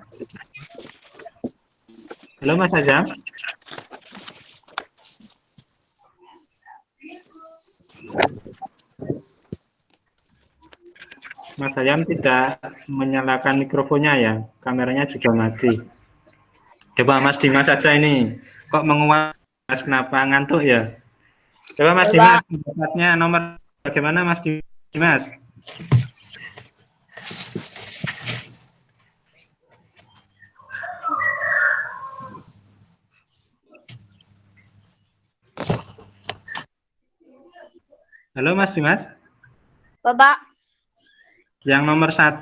Speaker 1: Halo Mas Azam. Mas Azam tidak menyalakan mikrofonnya ya, kameranya juga mati. Coba Mas Dimas saja ini, kok menguap, kenapa ngantuk ya? Coba Mas Dimas, pendapatnya nomor bagaimana Mas Dimas? Halo Mas Dimas.
Speaker 3: Bapak.
Speaker 1: Yang nomor 1,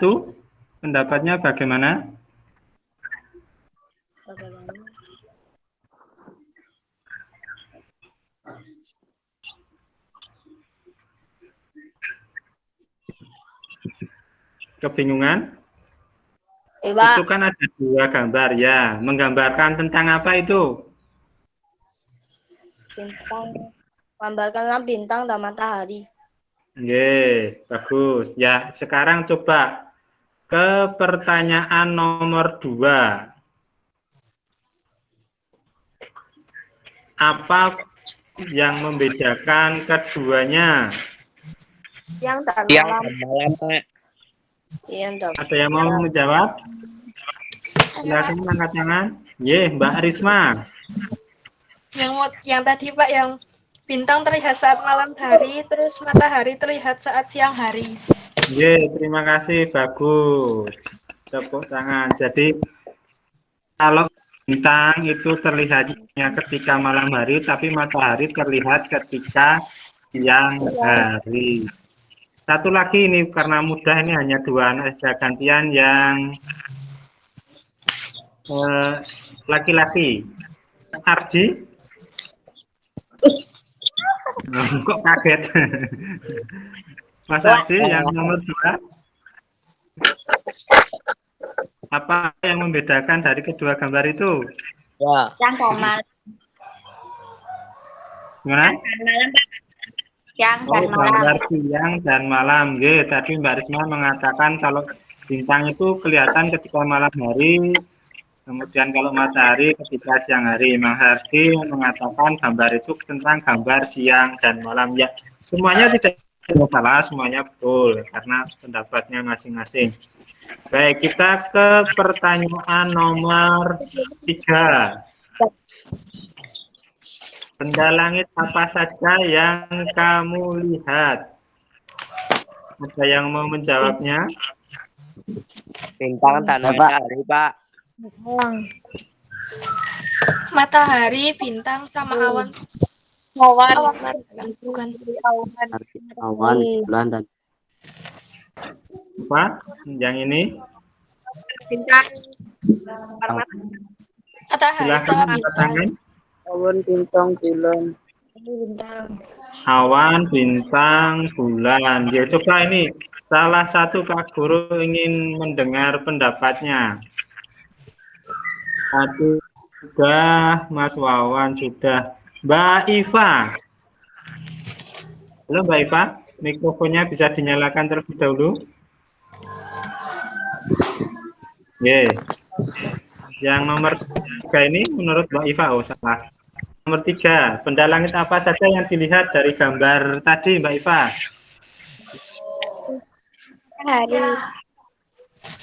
Speaker 1: pendapatnya bagaimana? Kebingungan? Itu kan ada 2 gambar ya. Menggambarkan tentang apa itu?
Speaker 3: Bintang. Gambarkanlah bintang dan matahari.
Speaker 1: Oke, bagus. Ya, sekarang coba ke pertanyaan nomor 2. Apa yang membedakan keduanya?
Speaker 3: Siang dan
Speaker 5: malam, Pak.
Speaker 1: Ada yang mau menjawab? Silakan angkat tangan. Mbak Risma.
Speaker 3: Yang tadi Pak, yang bintang terlihat saat malam hari, terus matahari terlihat saat siang hari.
Speaker 1: Terima kasih, bagus. Tepuk tangan. Jadi kalau bintang itu terlihatnya ketika malam hari, tapi matahari terlihat ketika siang hari. Satu lagi ini karena mudah, ini hanya 2, ada gantian yang laki-laki. Ardi. Kok kaget? Mas Ardi yang nomor 2. Apa yang membedakan dari kedua gambar itu?
Speaker 5: Ya.
Speaker 2: Siang dan malam.
Speaker 1: Gimana?
Speaker 2: Malam, Pak. Siang dan malam.
Speaker 1: Gambar siang dan malam. Tadi Mbak Risma mengatakan kalau bintang itu kelihatan ketika malam hari, kemudian kalau matahari ketika siang hari. Mas Ardi mengatakan gambar itu tentang gambar siang dan malam. Ya, semuanya tidak Tidak salah, semuanya betul karena pendapatnya masing-masing. Baik, kita ke pertanyaan nomor 3. Benda langit apa saja yang kamu lihat? Ada yang mau menjawabnya?
Speaker 5: Bintang dan matahari, Pak.
Speaker 3: Matahari, bintang, sama awan.
Speaker 2: Awan.
Speaker 3: Bukan.
Speaker 5: Awan, bulan, dan
Speaker 1: Apa? Yang ini?
Speaker 2: Bintang.
Speaker 3: Matahari
Speaker 1: Silahkan
Speaker 3: sama
Speaker 1: angkat
Speaker 3: bintang.
Speaker 1: tangan.
Speaker 5: awan, bintang, bulan.
Speaker 3: Bintang.
Speaker 1: Awan, bintang, bulan. Ya, coba ini salah satu Pak Guru ingin mendengar pendapatnya. Satu sudah, Mas Wawan sudah. Mbak Iva. Halo Mbak Iva, mikrofonnya bisa dinyalakan terlebih dahulu. Yang nomor 3 ini menurut Mbak Iva, oh salah. Nomor 3, benda langit apa saja yang dilihat dari gambar tadi Mbak Iva?
Speaker 2: Matahari.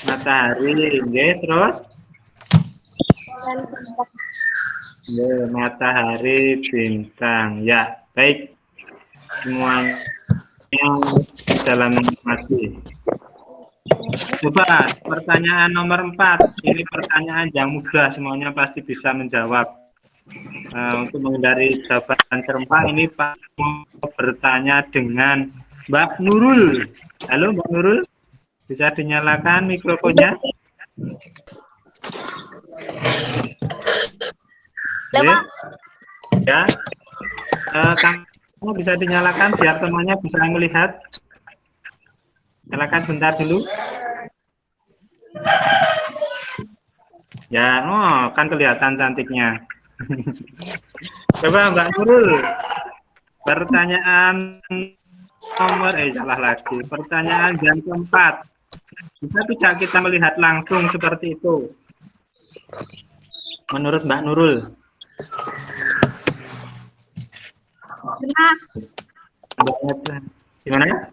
Speaker 1: Matahari, terus? Matahari, bintang. Ya, baik. Semuanya dalam menikmati. Coba pertanyaan nomor 4. Ini pertanyaan yang mudah, semuanya pasti bisa menjawab. Untuk menghindari jawaban serempak ini Pak mau bertanya dengan Mbak Nurul. Halo Mbak Nurul, bisa dinyalakan mikrofonnya? Ya, kamu bisa dinyalakan biar temannya bisa melihat. Silakan sebentar dulu. Ya, kan kelihatan cantiknya. Coba Mbak Nurul, pertanyaan nomor salah lagi. Pertanyaan yang keempat. Bisa tidak kita melihat langsung seperti itu? Menurut Mbak Nurul? Gimana?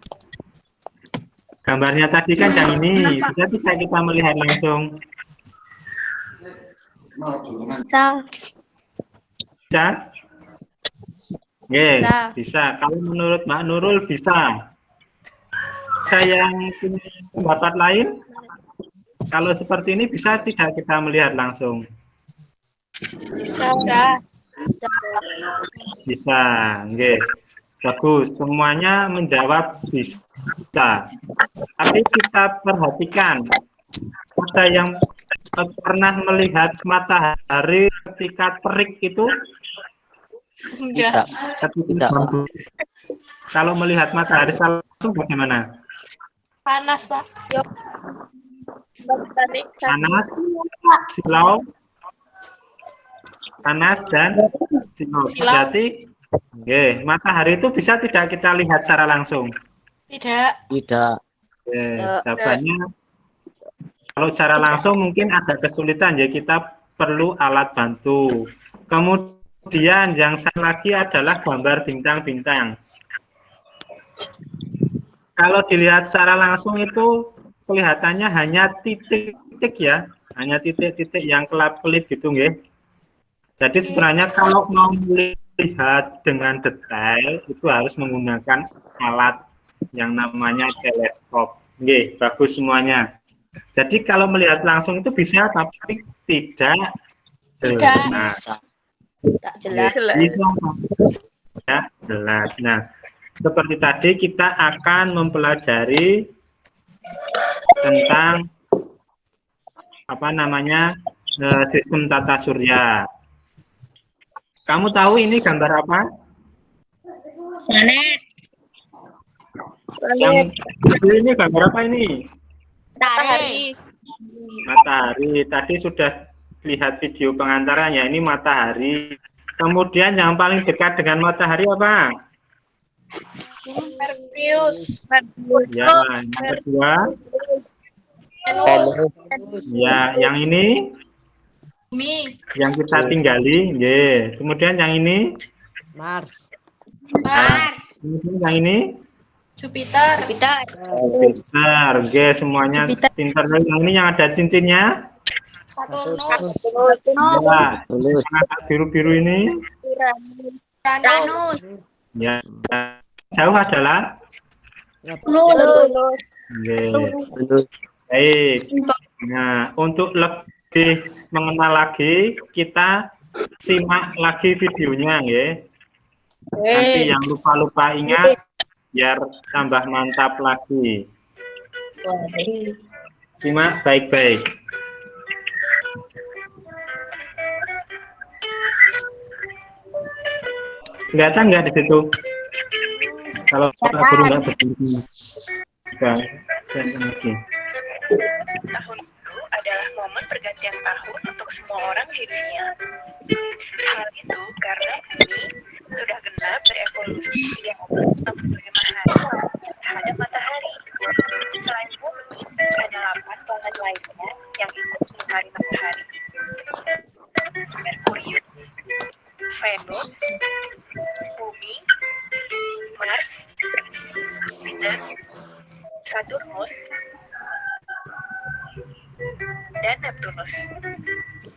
Speaker 1: Gambarnya tadi kan yang ini. Bisa tidak kita melihat langsung?
Speaker 2: Bisa.
Speaker 1: Bisa? Bisa. Kalau menurut Mbak Nurul bisa. Saya yang punya pendapat lain, kalau seperti ini bisa tidak kita melihat langsung?
Speaker 3: Bisa.
Speaker 1: Bisa. Bagus. Semuanya menjawab bisa. Tapi kita perhatikan, ada yang pernah melihat matahari ketika terik itu?
Speaker 3: Enggak.
Speaker 5: Tidak.
Speaker 1: Kalau melihat matahari langsung bagaimana?
Speaker 3: Panas, Pak.
Speaker 1: Panas, silau, panas dan silau. Berarti, matahari itu bisa tidak kita lihat secara langsung?
Speaker 3: Tidak.
Speaker 1: Jawabannya, kalau secara langsung mungkin agak kesulitan, ya kita perlu alat bantu. Kemudian yang satu lagi adalah gambar bintang-bintang. Kalau dilihat secara langsung itu kelihatannya hanya titik-titik ya, hanya titik-titik yang kelap-kelip gitu, nggih. Jadi sebenarnya kalau mau melihat dengan detail itu harus menggunakan alat yang namanya teleskop. Nggih, bagus semuanya. Jadi kalau melihat langsung itu bisa, tapi tidak jelas.
Speaker 2: Tak jelas.
Speaker 1: Ya, jelas. Nah, seperti tadi kita akan mempelajari tentang sistem tata surya. Kamu tahu ini gambar apa?
Speaker 2: Planet.
Speaker 1: Yang ini gambar apa ini?
Speaker 2: Matahari.
Speaker 1: Matahari. Tadi sudah lihat video pengantaranya. Ini matahari. Kemudian yang paling dekat dengan matahari apa?
Speaker 3: Merkurius.
Speaker 1: Ya, yang kedua. Ya, yang ini
Speaker 3: Bumi.
Speaker 1: yang kita tinggali. Kemudian yang ini.
Speaker 5: Mars.
Speaker 1: Nah, kemudian yang ini.
Speaker 3: Jupiter.
Speaker 2: Jupiter.
Speaker 1: Jupiter. Oke, semuanya pintar. Yang ini yang ada cincinnya.
Speaker 3: Saturnus.
Speaker 1: Ya,
Speaker 5: Lulus.
Speaker 1: yang agak biru-biru ini.
Speaker 3: Uranus.
Speaker 1: Ya, jauh adalah.
Speaker 2: Lulus.
Speaker 1: Oke.
Speaker 5: Lulus.
Speaker 1: Baik. Nah, untuk lebih mengenal lagi, kita simak lagi videonya, ya. Nanti yang lupa-lupa ingat, biar tambah mantap lagi. Simak baik-baik. Kelihatan nggak di situ? Kalau Pak Guru nggak bersih. Sudah, saya lagi.
Speaker 7: Tahun baru adalah momen pergantian tahun untuk semua orang di dunia. Hal itu karena bumi sudah genap berevolusi 365 hari terhadap matahari. Selain bumi, ada 8 planet lainnya yang ikut mengitari matahari. Merkurius, Venus, Bumi, Mars, Jupiter, Saturnus, dan Neptunus.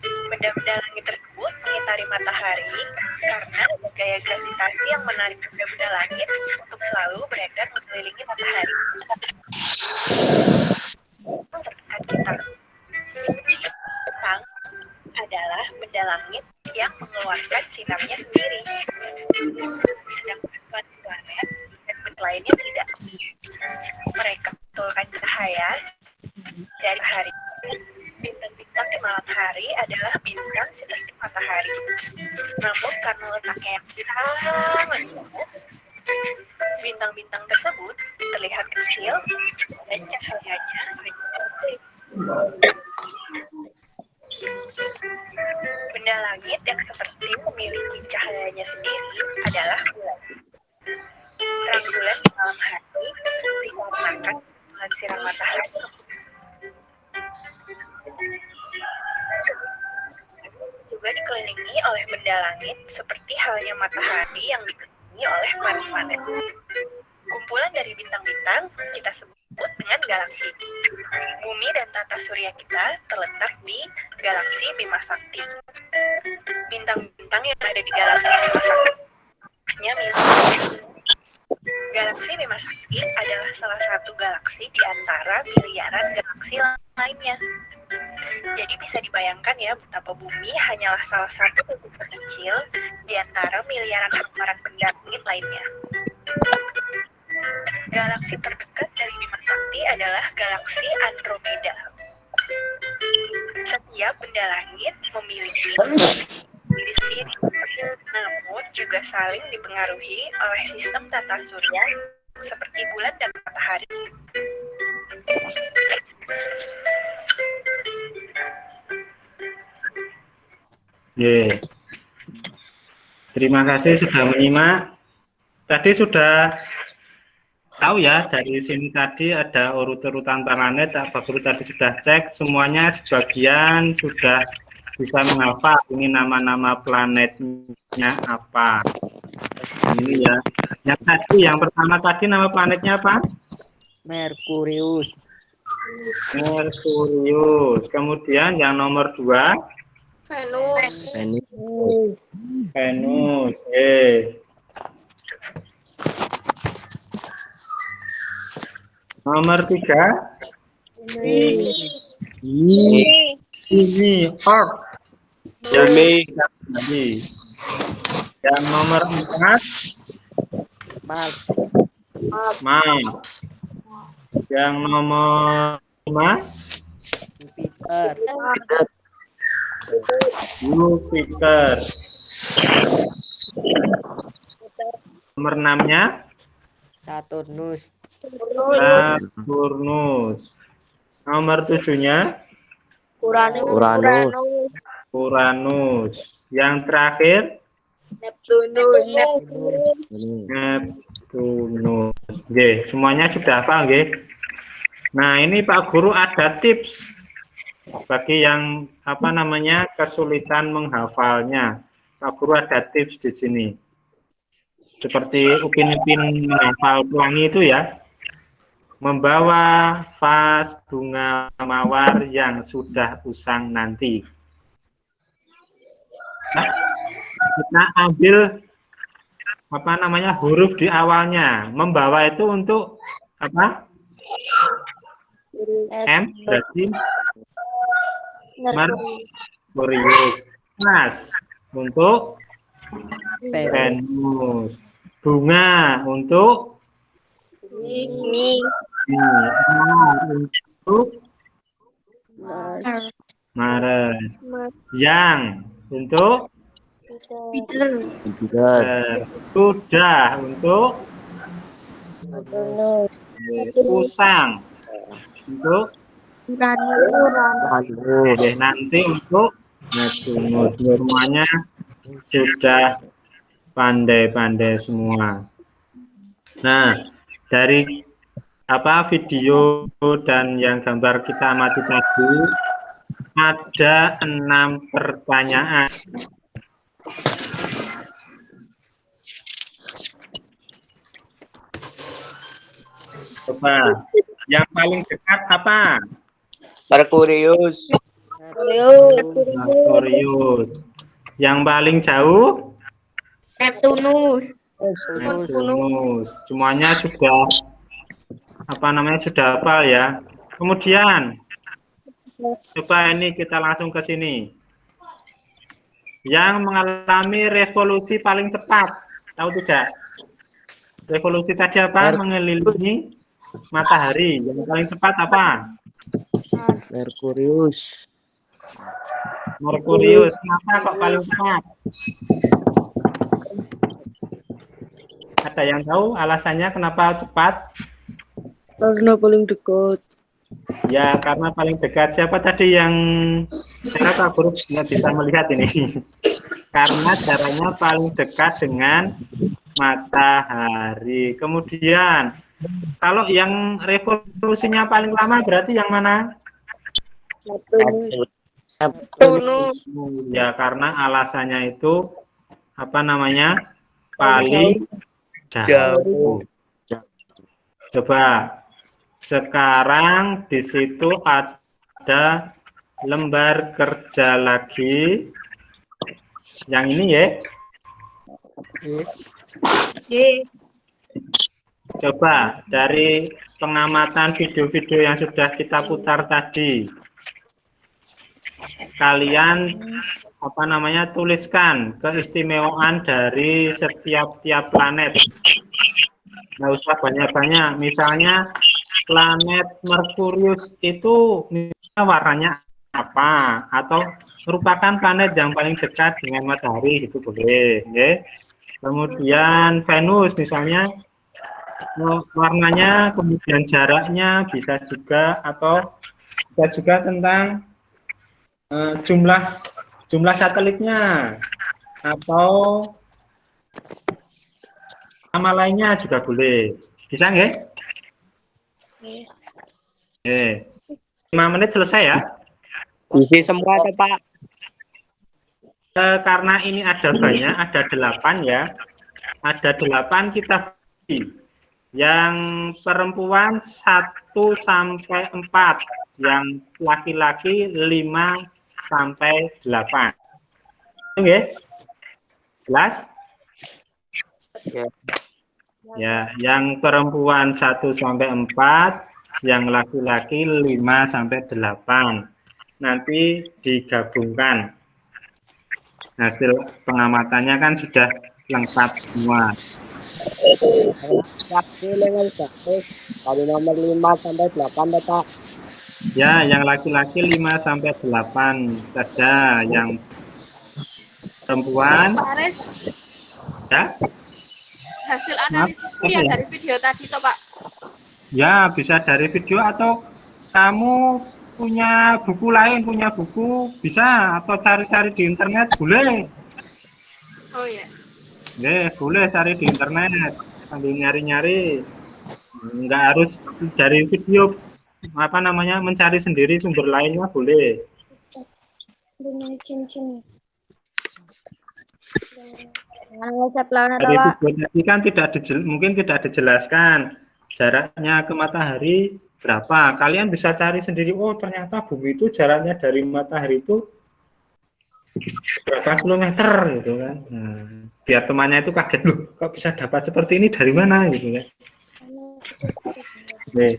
Speaker 7: Benda-benda langit tersebut mengitari matahari karena ada gaya gravitasi yang menarik benda-benda langit untuk selalu beredar mengelilingi matahari. Terdekat kita, bintang adalah benda langit yang mengeluarkan sinarnya sendiri, sedangkan planet dan benda lainnya tidak. Mereka mentolkan cahaya dari hari. Bintang-bintang di malam hari adalah bintang seperti matahari. Namun karena letaknya yang sangat jauh, bintang-bintang tersebut terlihat kecil dan cahayanya hanya sedikit. Benda langit yang seperti memiliki cahayanya sendiri adalah bulan. Terang bulan di malam hari dikarenakan dengan sinar matahari juga dikelilingi oleh benda langit seperti halnya matahari yang dikelilingi oleh planet-planet. Kumpulan dari bintang-bintang kita sebut dengan galaksi. Bumi dan tata surya kita terletak di galaksi Bima Sakti. Bintang-bintang yang ada di galaksi Bima Sakti hanya milik Galaksi Bima Sakti adalah salah satu galaksi di antara miliaran galaksi lainnya. Jadi bisa dibayangkan ya betapa bumi hanyalah salah satu titik terkecil di antara miliaran hamparan benda langit lainnya. Galaksi terdekat dari Bima Sakti adalah galaksi Andromeda. Setiap benda langit memiliki diri sendiri, namun juga saling dipengaruhi oleh sistem tata surya seperti bulan dan matahari.
Speaker 1: Terima kasih sudah menyimak. Tadi sudah tahu ya, dari sini tadi ada urut-urutan planet. Pak Guru tadi sudah cek, semuanya sebagian sudah bisa menghafal ini nama-nama planetnya apa. Ini ya. Yang pertama tadi nama planetnya apa?
Speaker 5: Merkurius.
Speaker 1: Merkurius. Kemudian yang nomor 2
Speaker 3: Venus.
Speaker 1: Venus. Nomor 3 ini Earth. Yang nomor 4 Mars. Yang nomor 5 Jupiter. Nomor 6-nya
Speaker 5: Saturnus.
Speaker 1: Nomor 7-nya Uranus. Yang terakhir Neptunus. Oke, semuanya sudah hafal, nggih? Nah, ini Pak Guru ada tips bagi yang kesulitan menghafalnya. Pak Guru ada tips di sini. Seperti Upin Ipin menghafal pelangi itu ya. membawa vas bunga mawar yang sudah usang nanti. Nah, kita ambil apa namanya huruf di awalnya. Membawa itu untuk apa? M berarti Merkurius. Vas untuk Venus. Bunga untuk untuk Mars. Yang untuk Kuda untuk Usang untuk nanti untuk Neptunus. Semuanya sudah pandai-pandai semua. Nah, dari apa video dan yang gambar kita amati tadi ada 6 pertanyaan. Coba, yang paling dekat apa?
Speaker 5: Merkurius.
Speaker 1: Merkurius. Yang paling jauh?
Speaker 3: Neptunus.
Speaker 1: Neptunus. Semuanya sudah apa namanya sudah hafal ya. Kemudian coba ini kita langsung ke sini. Yang mengalami revolusi paling cepat, tahu tidak? Revolusi tadi apa? Mengelilingi matahari. Yang paling cepat apa?
Speaker 5: Merkurius.
Speaker 1: Merkurius. Kenapa kok paling cepat? Ada yang tahu alasannya kenapa cepat?
Speaker 2: Karena paling dekat.
Speaker 1: Ya, karena paling dekat. Siapa tadi yang saya Pak Guru nggak bisa melihat ini? Karena jaraknya paling dekat dengan matahari. Kemudian, kalau yang revolusinya paling lama berarti yang mana?
Speaker 2: Neptunus.
Speaker 1: Ya, karena alasannya itu apa namanya? Paling jauh. Coba sekarang di situ ada lembar kerja lagi. Yang ini ya. Coba dari pengamatan video-video yang sudah kita putar tadi. Kalian apa namanya tuliskan keistimewaan dari setiap planet. Nggak usah banyak-banyak. Misalnya planet Merkurius itu misalnya warnanya apa, atau merupakan planet yang paling dekat dengan matahari, itu boleh ya. Kemudian Venus misalnya warnanya, kemudian jaraknya bisa juga, atau bisa juga tentang jumlah satelitnya atau nama lainnya juga boleh. Bisa nggak? 5 menit selesai ya.
Speaker 5: Isi semua tuh, Pak.
Speaker 1: Karena ini ada banyak, ada 8 ya. Ada 8 kita bagi. Yang perempuan 1 sampai 4, yang laki-laki 5 sampai 8. Oke? Jelas? Ya, yang perempuan 1 sampai 4, yang laki-laki 5 sampai 8. Nanti digabungkan. Hasil pengamatannya kan sudah lengkap semua.
Speaker 5: Dari nomor 5 sampai 8, Pak.
Speaker 1: Ya, yang laki-laki 5 sampai 8 saja, yang perempuan ya.
Speaker 3: Hasil analisisku ya dari video tadi toh Pak.
Speaker 1: Ya, bisa dari video atau kamu punya buku lain, punya buku bisa, atau cari-cari di internet boleh.
Speaker 3: Oh ya.
Speaker 1: Boleh cari di internet sambil nyari-nyari. Enggak harus dari video, apa namanya, mencari sendiri sumber lainnya boleh. Dari video tadi kan mungkin tidak dijelaskan. jaraknya ke matahari berapa? Kalian bisa cari sendiri, oh ternyata bumi itu jaraknya dari matahari itu berapa kilometer gitu kan. Nah, biar temannya itu kaget, loh kok bisa dapat seperti ini dari mana gitu kan. Oke.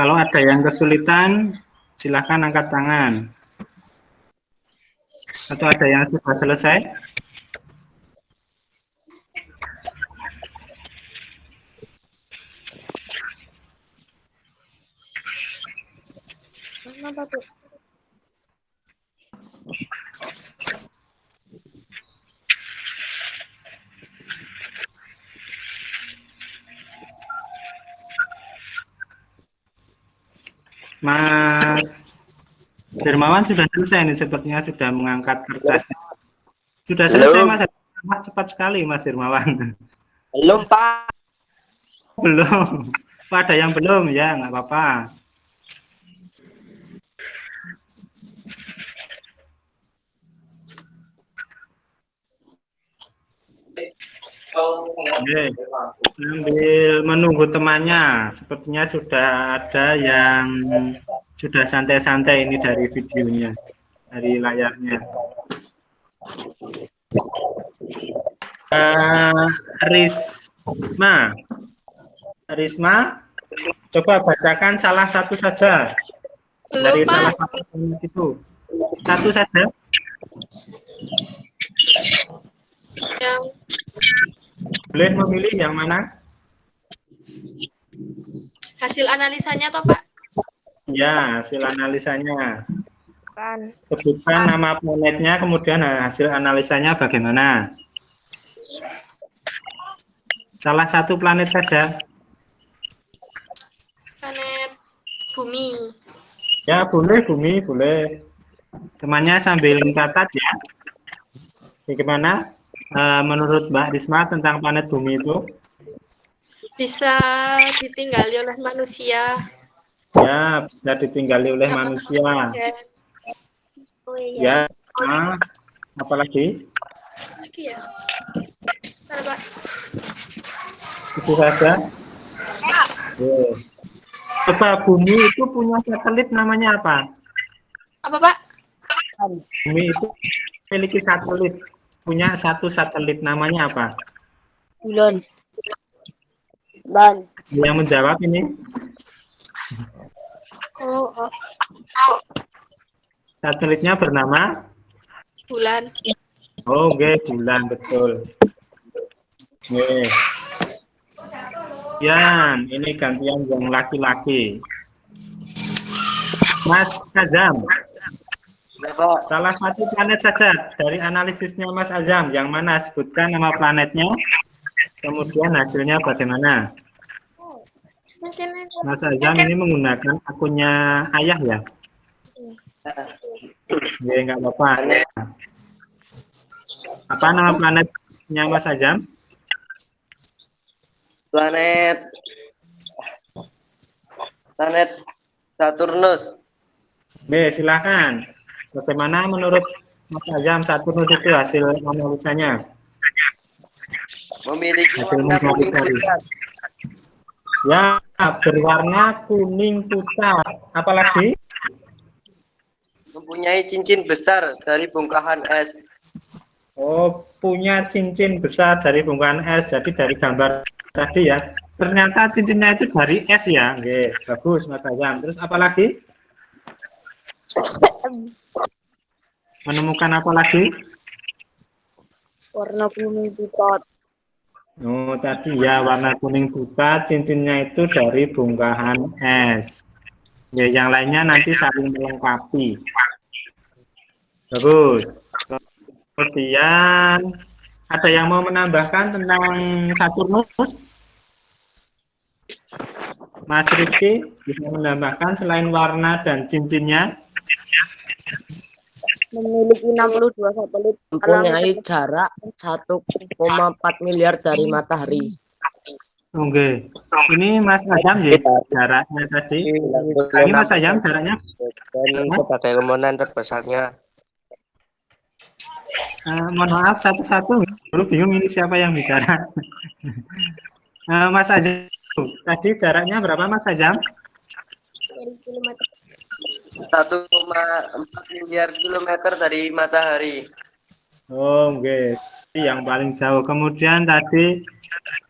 Speaker 1: Kalau ada yang kesulitan, silahkan angkat tangan. Atau ada yang sudah selesai? Mas Dermawan sudah selesai nih, sepertinya sudah mengangkat kertasnya. Sudah selesai Mas, cepat sekali Mas Dermawan.
Speaker 5: Belum, Pak.
Speaker 1: Belum. Ada yang belum ya, nggak apa-apa. Oke. Sambil menunggu temannya, sepertinya sudah ada yang sudah santai-santai ini dari videonya, dari layarnya. Risma, coba bacakan salah satu saja. Dari salah satu itu. Satu saja.
Speaker 3: Yang
Speaker 1: Boleh memilih yang mana?
Speaker 3: hasil analisanya toh Pak?
Speaker 1: Ya, hasil analisanya.
Speaker 2: Kan.
Speaker 1: Sebutkan nama planetnya, kemudian hasil analisanya bagaimana? Salah satu planet saja.
Speaker 3: Planet Bumi.
Speaker 1: Ya, boleh Bumi, boleh. Temannya sambil mencatat ya. Bagaimana menurut Mbak Risma tentang planet Bumi itu?
Speaker 3: Bisa ditinggali oleh manusia.
Speaker 1: Ya, bisa ditinggali oleh manusia.
Speaker 2: Oh iya.
Speaker 1: Ya, apalagi?
Speaker 3: Lagi ya. Bentar, Pak.
Speaker 1: Itu saja. Coba Bumi itu punya satelit namanya apa?
Speaker 3: Apa Pak?
Speaker 1: Bumi itu memiliki satelit, punya satu satelit namanya apa?
Speaker 2: Bulan.
Speaker 1: Yang menjawab ini?
Speaker 3: Oh.
Speaker 1: Satelitnya bernama?
Speaker 3: Bulan.
Speaker 1: Oh, oke, bulan, betul. Oke. Yan, ini gantian yang laki-laki. Mas Azam. Salah satu planet saja dari analisisnya Mas Azam, yang mana sebutkan nama planetnya, kemudian hasilnya bagaimana? Mas Azam ini menggunakan akunnya ayah ya? Ya, nggak apa-apa. Apa nama planetnya Mas Azam?
Speaker 5: Planet Saturnus.
Speaker 1: Oke, silakan. Bagaimana menurut Mas Azam Saturnus itu hasil analisanya?
Speaker 5: Memiliki
Speaker 1: Hasil
Speaker 5: warna kuning
Speaker 1: mempelajari.
Speaker 5: pucat.
Speaker 1: Ya, berwarna kuning pucat. Apalagi?
Speaker 5: Mempunyai cincin besar dari bongkahan es.
Speaker 1: Oh, punya cincin besar dari bongkahan es. Jadi dari gambar tadi ya. Ternyata cincinnya itu dari es ya. Oke, bagus Mas Azam. Terus apalagi? Menemukan apa lagi?
Speaker 2: Warna kuning pucat.
Speaker 1: Oh, tadi ya warna kuning pucat, cincinnya itu dari bongkahan es. Ya, yang lainnya nanti saling melengkapi. Bagus. Kemudian ada yang mau menambahkan tentang Saturnus? Mas Rizky bisa menambahkan selain warna dan cincinnya?
Speaker 2: Memiliki 62 satelit.
Speaker 5: Mempunyai jarak 1,4 miliar dari matahari.
Speaker 1: Oke. Ini Mas Azam ya jaraknya tadi. Ini Mas Azam jaraknya
Speaker 5: Dan sebagai komponen terbesarnya.
Speaker 1: mohon maaf satu-satu. Baru bingung ini siapa yang bicara. Mas Azam tadi jaraknya berapa Mas Azam?
Speaker 5: 1,4 miliar kilometer dari matahari.
Speaker 1: Oh, oke. Yang paling jauh. Kemudian tadi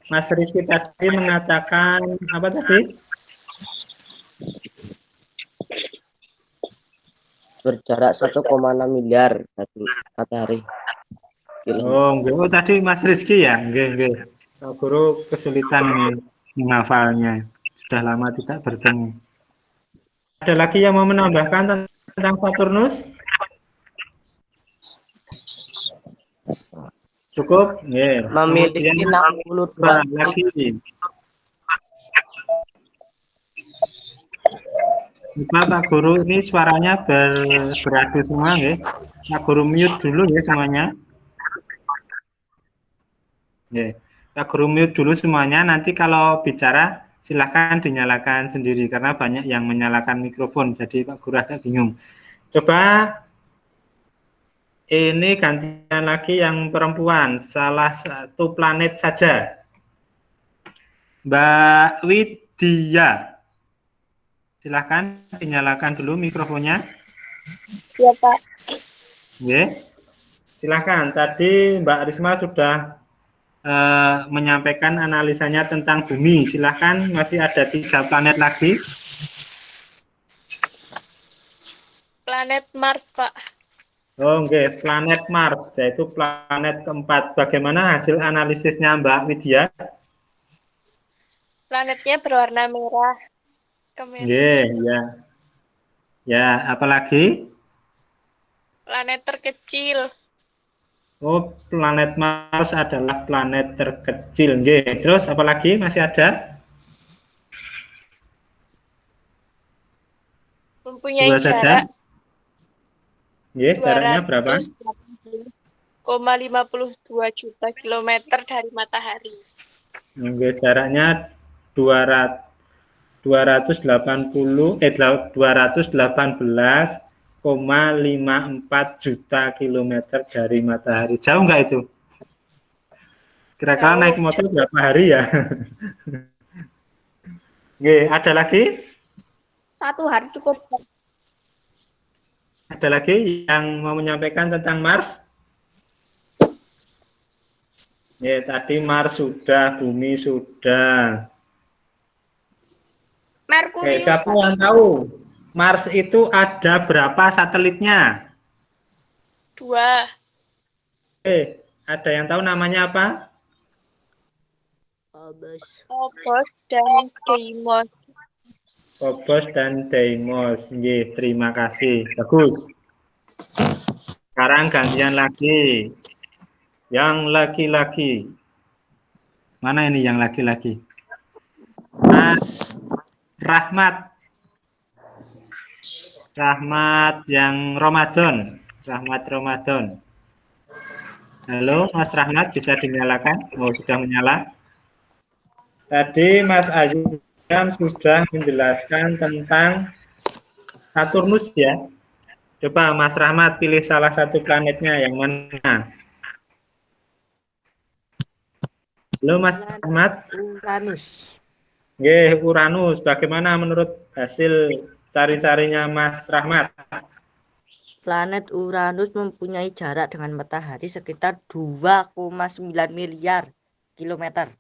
Speaker 1: Mas Rizky tadi mengatakan apa tadi?
Speaker 5: Berjarak 1,6 miliar dari matahari.
Speaker 1: Oh, enggak. Oh, tadi Mas Rizky ya? Enggak. Pak Guru kesulitan ini menghafalnya. Sudah lama tidak bertemu. Ada lagi yang mau menambahkan tentang Saturnus? Cukup? Yeah.
Speaker 5: Memiliki
Speaker 1: Kemudian
Speaker 5: 62
Speaker 1: lagi. Coba Pak Guru, ini suaranya beradu semua ya. Pak Guru mute dulu ya semuanya. Ya. Pak Guru mute dulu semuanya. Nanti kalau bicara silahkan dinyalakan sendiri karena banyak yang menyalakan mikrofon. Jadi Pak Guru agak bingung. Coba ini gantian lagi yang perempuan. Salah satu planet saja. Mbak Widya. Silahkan dinyalakan dulu mikrofonnya.
Speaker 2: Iya, Pak.
Speaker 1: Ya, silahkan. Tadi Mbak Risma sudah menyampaikan analisanya tentang bumi. Silahkan, masih ada 3 planet lagi.
Speaker 3: Planet Mars, Pak.
Speaker 1: Oh, oke. Planet Mars, yaitu planet keempat. Bagaimana hasil analisisnya Mbak Widya?
Speaker 3: Planetnya berwarna merah. Kemerah.
Speaker 1: Ya. Ya, apalagi?
Speaker 3: Planet terkecil.
Speaker 1: Oh, planet Mars adalah planet terkecil. Nggih. Terus apalagi masih ada?
Speaker 3: Mempunyai
Speaker 1: 2 saja.
Speaker 3: jarak
Speaker 1: Nggih, jaraknya berapa?
Speaker 3: 2,52 juta kilometer dari matahari.
Speaker 1: Nggih, jaraknya 218,54 juta kilometer dari matahari. Jauh nggak itu? Kira-kira naik motor berapa hari ya? Nggih, ada lagi?
Speaker 2: 1 hari cukup.
Speaker 1: Ada lagi yang mau menyampaikan tentang Mars? Ya, tadi Mars sudah, bumi sudah.
Speaker 3: Merkurius.
Speaker 1: Siapa yang tahu Mars itu ada berapa satelitnya?
Speaker 3: 2.
Speaker 1: Ada yang tahu namanya apa?
Speaker 3: Phobos dan Deimos.
Speaker 1: Phobos dan Deimos. Nggih, terima kasih. Bagus. Sekarang gantian lagi. Yang laki-laki. Mana ini yang laki-laki? Rahmat. Rahmat yang Ramadan. Rahmat Ramadan. Halo, Mas Rahmat, bisa dinyalakan? Oh, sudah menyala. Tadi Mas Ayu sudah menjelaskan tentang Saturnus ya. Coba Mas Rahmat pilih salah satu planetnya yang mana? Halo Mas Rahmat.
Speaker 5: Uranus.
Speaker 1: Nggih, Uranus. Bagaimana menurut hasil cari-carinya Mas Rahmat?
Speaker 8: Planet Uranus mempunyai jarak dengan matahari sekitar 2,9 miliar kilometer.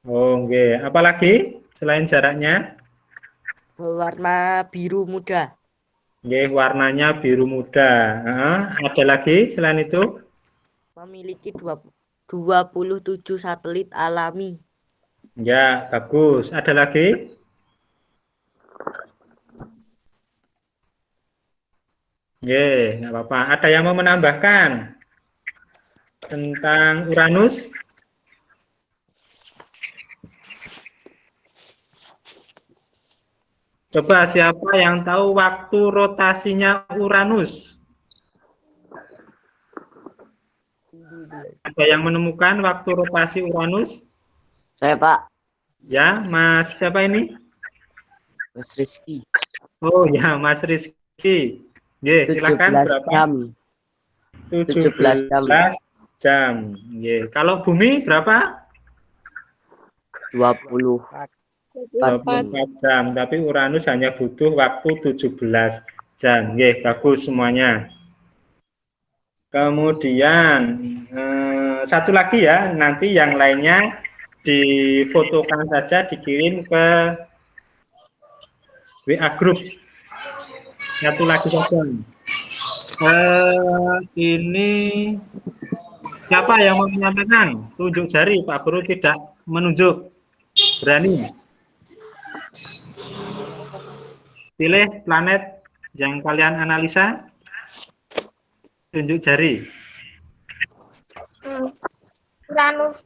Speaker 1: Oh, nggih. Apalagi selain jaraknya?
Speaker 8: Berwarna biru muda.
Speaker 1: Nggih, warnanya biru muda. Ada lagi selain itu?
Speaker 8: Memiliki 27 satelit alami.
Speaker 1: Ya, bagus. Ada lagi? Nggih, nggak apa-apa. Ada yang mau menambahkan tentang Uranus? Coba siapa yang tahu waktu rotasinya Uranus? Ada yang menemukan waktu rotasi Uranus?
Speaker 5: Saya Pak.
Speaker 1: Ya, Mas siapa ini?
Speaker 5: Mas Rizky.
Speaker 1: Oh ya, Mas Rizky. Ye, silakan
Speaker 5: 17
Speaker 1: berapa?
Speaker 5: jam.
Speaker 1: 17 jam. Ye. Kalau bumi berapa?
Speaker 5: 24
Speaker 1: 24 jam, tapi Uranus hanya butuh waktu 17 jam. Ye, bagus semuanya. Kemudian satu lagi ya, nanti yang lainnya difotokan saja, dikirim ke WA Group. Satu lagi saja. Ini siapa yang mau menyampaikan? Tunjuk jari, Pak Guru tidak menunjuk. Berani? Pilih planet yang kalian analisa. Tunjuk jari.
Speaker 2: Uranus.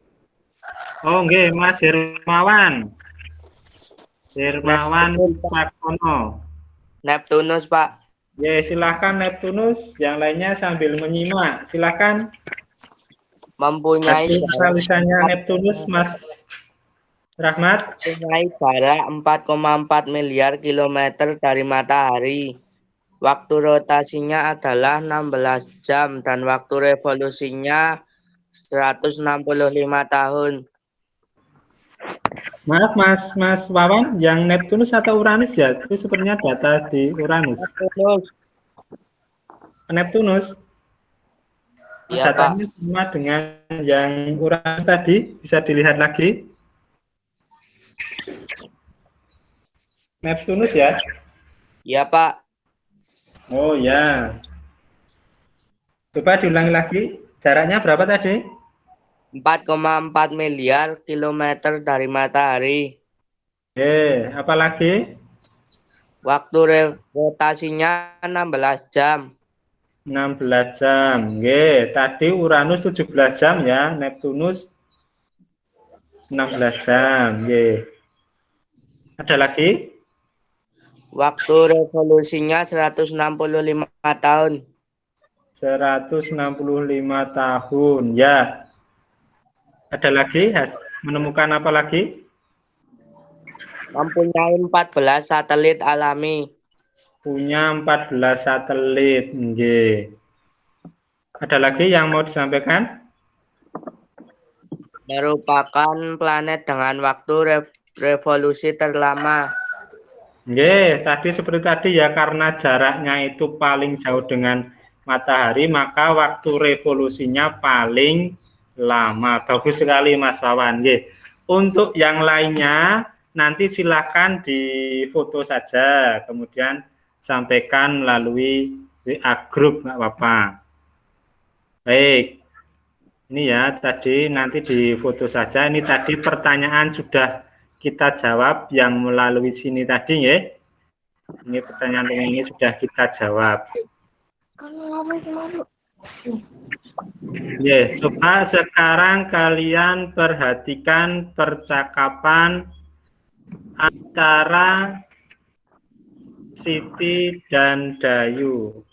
Speaker 1: Oh, nggih, Mas Hermawan. Hermawan Caksono.
Speaker 5: Neptunus, Pak.
Speaker 1: Ya, silahkan Neptunus. Yang lainnya sambil menyimak. Silahkan.
Speaker 5: Mempunyai
Speaker 1: Analisanya Neptunus, Mas Rahmat.
Speaker 5: jarak 4,4 miliar kilometer dari matahari. Waktu rotasinya adalah 16 jam dan waktu revolusinya 165 tahun.
Speaker 1: Maaf, Mas Wawan, yang Neptunus atau Uranus ya? Itu sepertinya data di Uranus. Neptunus.
Speaker 5: Iya,
Speaker 1: Datanya sama dengan yang Uranus tadi, bisa dilihat lagi. Neptunus ya?
Speaker 5: Iya, Pak.
Speaker 1: Oh ya. Coba diulangi lagi. Jaraknya berapa tadi?
Speaker 5: 4,4 miliar kilometer dari matahari.
Speaker 1: Apa lagi?
Speaker 5: Waktu rotasinya 16 jam.
Speaker 1: 16 jam. Tadi Uranus 17 jam ya, Neptunus 16 jam. Ada lagi?
Speaker 5: Waktu revolusinya 165 tahun.
Speaker 1: 165 tahun. Ya. Ada lagi? Menemukan apa lagi?
Speaker 5: Mempunyai 14 satelit alami.
Speaker 1: Punya 14 satelit. Ada lagi yang mau disampaikan?
Speaker 5: Merupakan planet dengan waktu revolusi terlama.
Speaker 1: Tadi seperti tadi ya, karena jaraknya itu paling jauh dengan matahari, maka waktu revolusinya paling lama. Bagus sekali Mas Wawan. Untuk yang lainnya nanti silakan difoto saja, kemudian sampaikan melalui WA Group, nggak apa-apa. Baik, ini ya tadi nanti difoto saja. Ini tadi pertanyaan sudah kita jawab yang melalui sini tadi ya. Ini pertanyaan ini sudah kita jawab. Coba sekarang kalian perhatikan percakapan antara Siti dan Dayu.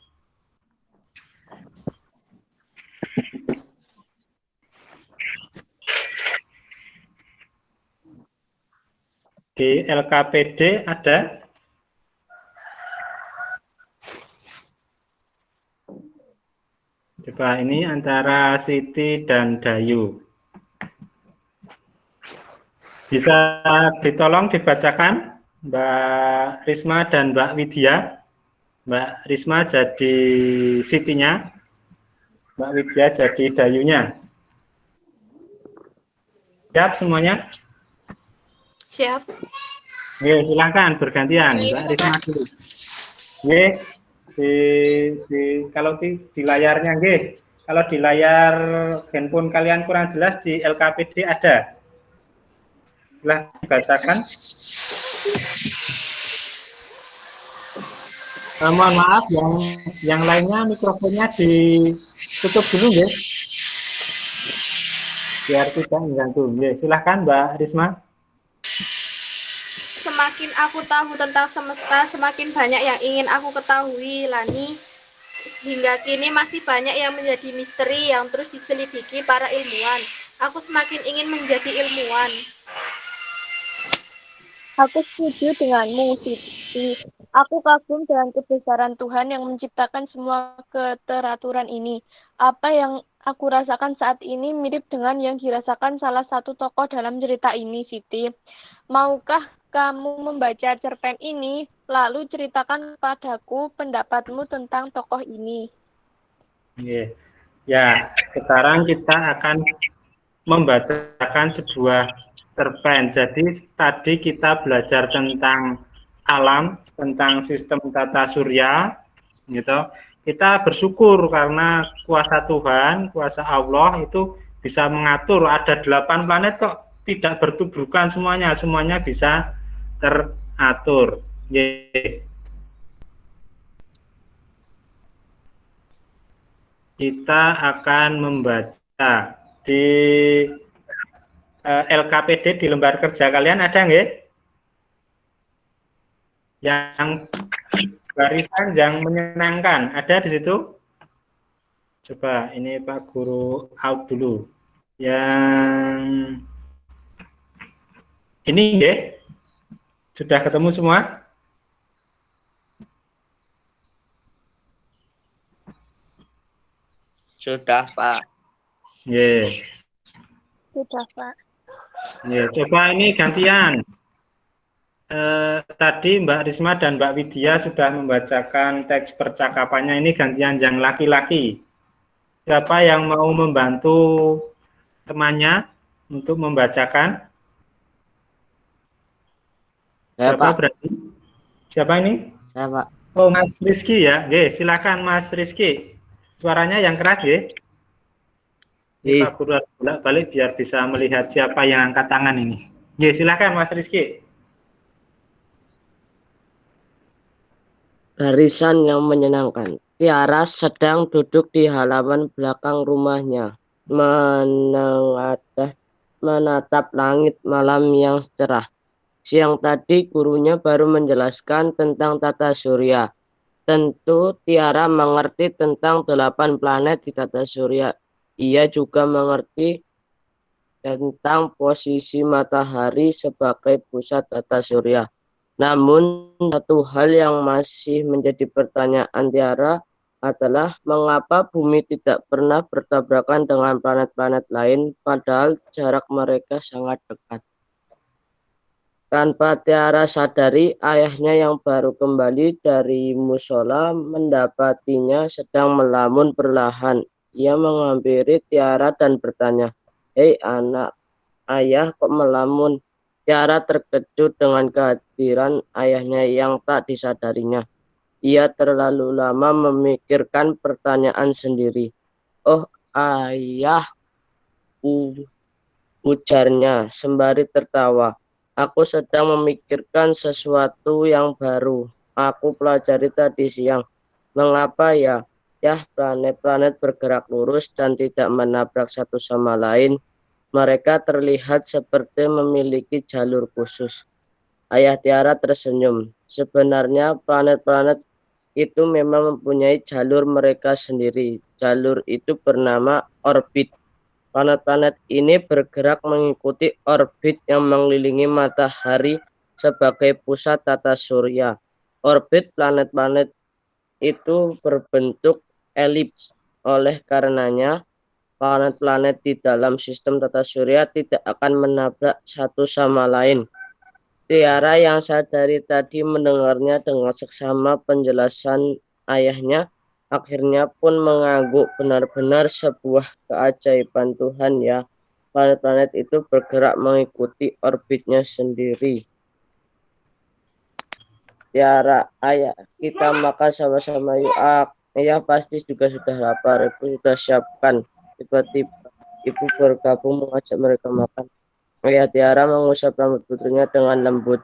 Speaker 1: Di LKPD ada? Coba ini antara Siti dan Dayu. Bisa ditolong dibacakan Mbak Risma dan Mbak Widya. Mbak Risma jadi Sitinya, Mbak Widya jadi Dayunya. Siap semuanya?
Speaker 3: Siap.
Speaker 1: Silakan bergantian. Mbak Risma dulu. Kalau di layarnya, guys. Kalau di layar handphone kalian kurang jelas, di LKPD ada. Silahkan dibacakan. Mohon maaf, yang lainnya mikrofonnya ditutup dulu, guys. Biar tidak mengganggu. Silahkan, Mbak Risma.
Speaker 3: Semakin aku tahu tentang semesta, semakin banyak yang ingin aku ketahui, Lani. Hingga kini masih banyak yang menjadi misteri yang terus diselidiki para ilmuwan. Aku semakin ingin menjadi ilmuwan.
Speaker 2: Aku setuju denganmu, Siti. Aku kagum dengan kebesaran Tuhan yang menciptakan semua keteraturan ini. Apa yang aku rasakan saat ini mirip dengan yang dirasakan salah satu tokoh dalam cerita ini, Siti. Maukah kamu membaca cerpen ini, lalu ceritakan padaku pendapatmu tentang tokoh ini?
Speaker 1: Ya, sekarang kita akan membacakan sebuah cerpen. Jadi tadi kita belajar tentang alam, tentang sistem tata surya, gitu. Kita bersyukur karena kuasa Tuhan, kuasa Allah itu bisa mengatur. Ada 8 planet kok tidak bertuburkan semuanya bisa teratur. Kita akan membaca di LKPD di lembar kerja kalian ada nggak? Yang barisan yang menyenangkan ada di situ? Coba ini Pak Guru out dulu. Yang ini nggak? Sudah ketemu semua?
Speaker 8: Sudah, Pak.
Speaker 2: Sudah, Pak.
Speaker 1: Coba ini gantian. Tadi Mbak Risma dan Mbak Widya sudah membacakan teks percakapannya, ini gantian yang laki-laki. Siapa yang mau membantu temannya untuk membacakan?
Speaker 5: Saya,
Speaker 1: Siapa
Speaker 5: Pak.
Speaker 1: berarti? Siapa ini?
Speaker 5: Saya, Pak.
Speaker 1: Oh, Mas Rizky ya. Silakan Mas Rizky. Suaranya yang keras ya. Pak Guru harus bolak-balik biar bisa melihat siapa yang angkat tangan ini. Silakan Mas Rizky.
Speaker 5: Barisan yang menyenangkan. Tiara sedang duduk di halaman belakang rumahnya, menatap langit malam yang cerah. Siang tadi gurunya baru menjelaskan tentang tata surya. Tentu Tiara mengerti tentang 8 planet di tata surya. Ia juga mengerti tentang posisi matahari sebagai pusat tata surya. Namun satu hal yang masih menjadi pertanyaan Tiara adalah mengapa bumi tidak pernah bertabrakan dengan planet-planet lain padahal jarak mereka sangat dekat. Tanpa Tiara sadari, ayahnya yang baru kembali dari musola mendapatinya sedang melamun perlahan. Ia menghampiri Tiara dan bertanya, "Hei anak, ayah kok melamun?" Tiara terkejut dengan kehadiran ayahnya yang tak disadarinya. Ia terlalu lama memikirkan pertanyaan sendiri. "Oh ayah," ujarnya sembari tertawa. "Aku sedang memikirkan sesuatu yang baru. Aku pelajari tadi siang. Mengapa ya? Planet-planet bergerak lurus dan tidak menabrak satu sama lain. Mereka terlihat seperti memiliki jalur khusus." Ayah Tiara tersenyum. Sebenarnya planet-planet itu memang mempunyai jalur mereka sendiri. Jalur itu bernama orbit. Planet-planet ini bergerak mengikuti orbit yang mengelilingi matahari sebagai pusat tata surya. Orbit planet-planet itu berbentuk elips. Oleh karenanya, planet-planet di dalam sistem tata surya tidak akan menabrak satu sama lain. Tiara yang sadari tadi mendengarnya dengan seksama penjelasan ayahnya, akhirnya pun mengangguk. Benar-benar sebuah keajaiban Tuhan ya. Planet-planet itu bergerak mengikuti orbitnya sendiri. Tiara, ayah, kita makan sama-sama yuk. Ayah pasti juga sudah lapar. Ibu sudah siapkan. Tiba-tiba ibu bergabung mengajak mereka makan. Ayah Tiara mengusap rambut putrinya dengan lembut.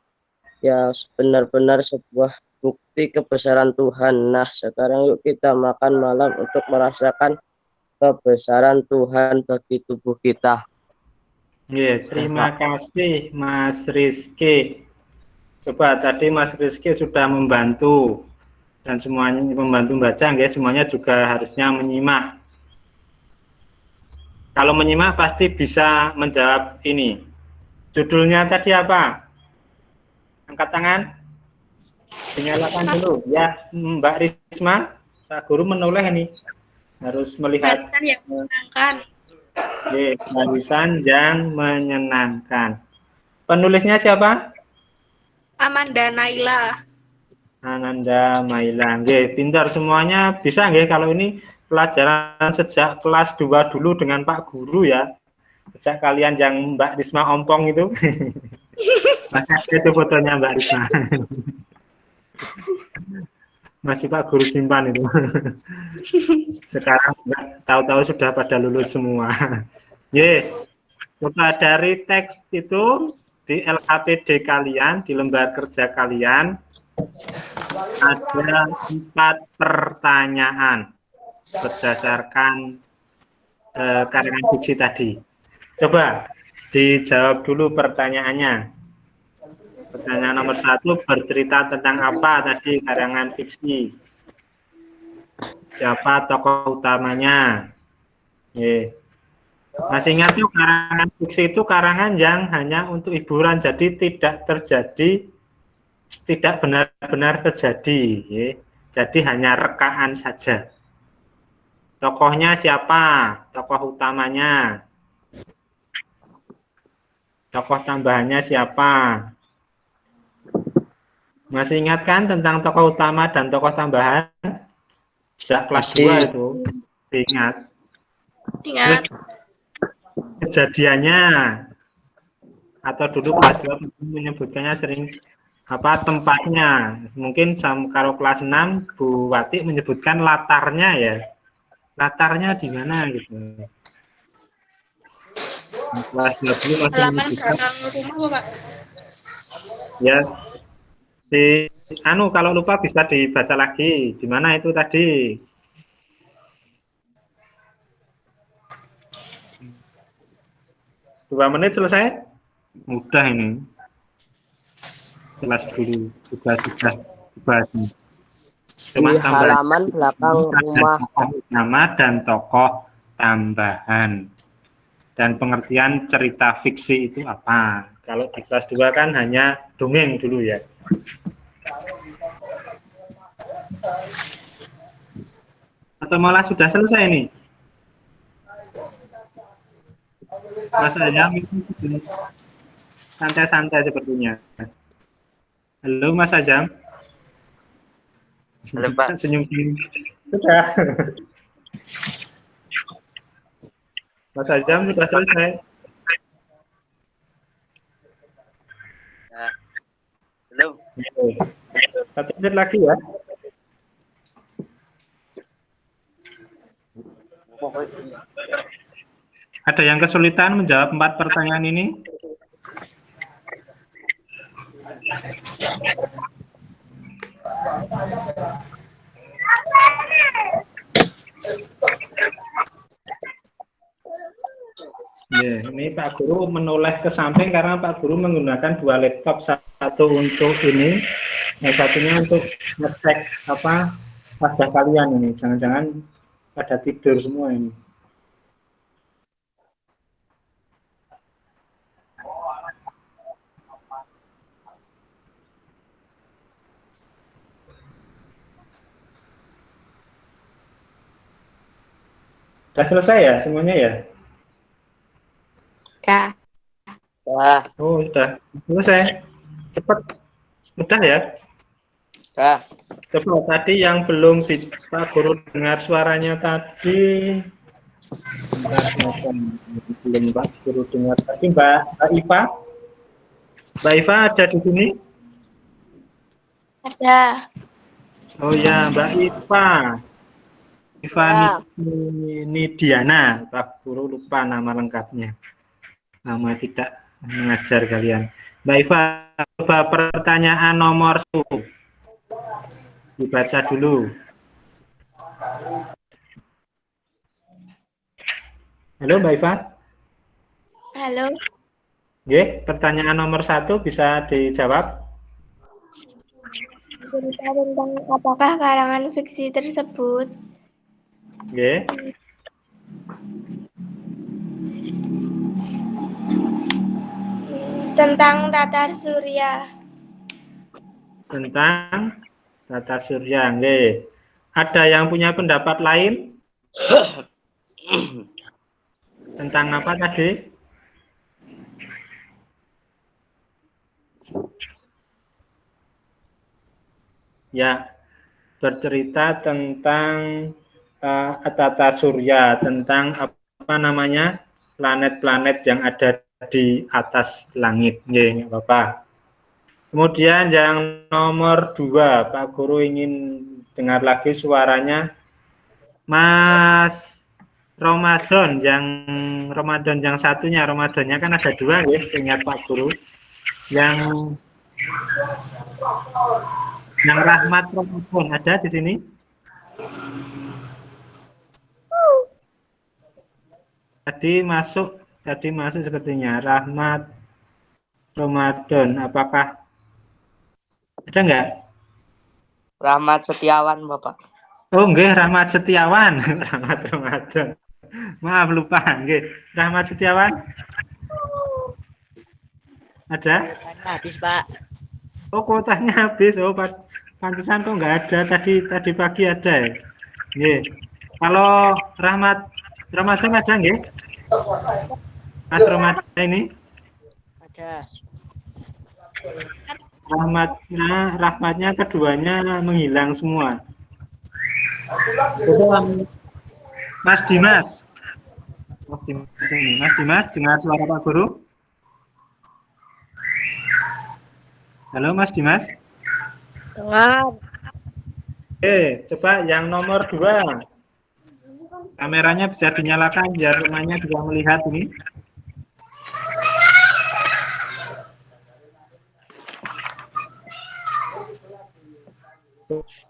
Speaker 5: Ya, benar-benar sebuah bukti kebesaran Tuhan. Nah, sekarang yuk kita makan malam untuk merasakan kebesaran Tuhan bagi tubuh kita.
Speaker 1: Terima kasih Mas Rizky. Coba tadi Mas Rizky sudah membantu dan semuanya membantu baca, semuanya juga harusnya menyimak. Kalau menyimak pasti bisa menjawab ini. Judulnya tadi apa? Angkat tangan. Dinyalakan dulu. Ya, Mbak Risma, Pak Guru menoleh ini. Harus melihat.
Speaker 3: Barisan yang menyenangkan.
Speaker 1: Barisan yang menyenangkan. Penulisnya siapa?
Speaker 3: Amanda Naila.
Speaker 1: Ananda Maila. Pintar semuanya bisa kalau ini pelajaran sejak kelas 2 dulu dengan Pak Guru ya. Sejak kalian yang Mbak Risma ompong itu. Masih ada itu fotonya Mbak Risma. Masih Pak Guru simpan itu. Sekarang tahu-tahu sudah pada lulus semua. Coba dari teks itu di LKPD kalian, di lembar kerja kalian, ada 4 pertanyaan berdasarkan karangan fiksi tadi. Coba dijawab dulu pertanyaannya. Pertanyaan nomor 1, bercerita tentang apa tadi karangan fiksi? Siapa tokoh utamanya? Masih ingat tuh, karangan fiksi itu karangan yang hanya untuk hiburan, jadi tidak benar-benar terjadi, jadi hanya rekaan saja. Tokohnya siapa? Tokoh utamanya. Tokoh tambahannya siapa? Masih ingat kan tentang tokoh utama dan tokoh tambahan? Sejak kelas 2 itu. Ingat.
Speaker 3: Ingat.
Speaker 1: Kejadiannya. Atau dulu kelas 2 menyebutkannya sering tempatnya. Mungkin kalau kelas 6 Bu Wati menyebutkan latarnya ya. Latarnya di mana gitu. Kelas 20 masih
Speaker 3: Halaman belakang rumah, Pak.
Speaker 1: Ya. Kalau lupa bisa dibaca lagi. Di mana itu tadi? Dua menit selesai? Mudah ini. Kelas dulu juga sudah dibahas.
Speaker 5: Di halaman belakang rumah.
Speaker 1: Nama dan tokoh tambahan. Dan pengertian cerita fiksi itu apa? Kalau di kelas 2 kan hanya dongeng dulu ya. Atau malah sudah selesai nih? Mas Ajam santai-santai sepertinya. Halo Mas Ajam.
Speaker 5: Halo Pak.
Speaker 1: Senyum-senyum. Sudah. Mas Ajam sudah selesai.
Speaker 5: Halo.
Speaker 1: 1 menit lagi ya. Ada yang kesulitan menjawab 4 pertanyaan ini? Ini Pak Guru menoleh ke samping karena Pak Guru menggunakan 2 laptop, satu untuk ini, yang satunya untuk ngecek wajah kalian ini. Jangan-jangan pada tidur semua ini. Sudah selesai ya semuanya ya?
Speaker 3: Ya.
Speaker 5: Wah.
Speaker 1: Oh, sudah selesai. Cepat. Mudah ya? Coba tadi yang belum Pak Guru dengar suaranya tadi. Belum Pak Guru dengar tadi Mbak Iva. Mbak Iva ada di sini?
Speaker 2: Ada.
Speaker 1: Oh ya, Mbak Iva. Iva
Speaker 2: Ya.
Speaker 1: Nidiana, Pak Guru lupa nama lengkapnya. Nama tidak mengajar kalian. Mbak Iva, coba pertanyaan nomor 1. Dibaca dulu. Halo Mbak Iva.
Speaker 2: Halo.
Speaker 1: Oke, pertanyaan nomor 1 bisa dijawab.
Speaker 2: Cerita tentang apakah karangan fiksi tersebut?
Speaker 1: Oke.
Speaker 2: Tentang tata surya.
Speaker 1: Tentang tata surya. Oke. Ada yang punya pendapat lain? Tentang apa tadi? Ya, bercerita tentang tata surya, tentang apa namanya planet-planet yang ada di atas langit. Nggih, nggak apa-apa. Kemudian yang nomor 2, Pak Guru ingin dengar lagi suaranya. Mas Ramadan yang satunya, Ramadannya kan ada 2 ya, seingat Pak Guru. Yang Rahmat Ramadan ada di sini? Tadi masuk sepertinya Rahmat Ramadan. Apakah ada enggak?
Speaker 5: Rahmat Setiawan, Bapak.
Speaker 1: Oh, enggak, Rahmat Setiawan. Rahmat Ramadan. Maaf lupa, enggak. Rahmat Setiawan. Ada?
Speaker 8: Habis, Pak.
Speaker 1: Oh, kuotanya habis. Oh, pantesan kok enggak ada. Tadi pagi ada ya. Nggih. Kalau Rahmat Ramadan ada nggih? Mas Ramadan ini?
Speaker 8: Ada.
Speaker 1: Rahmatnya keduanya menghilang semua. Mas Dimas. Mas Dimas, dengar suara Pak Guru? Halo Mas Dimas.
Speaker 2: Dengar.
Speaker 1: Oke, coba yang nomor 2. Kameranya bisa dinyalakan biar rumahnya bisa melihat ini.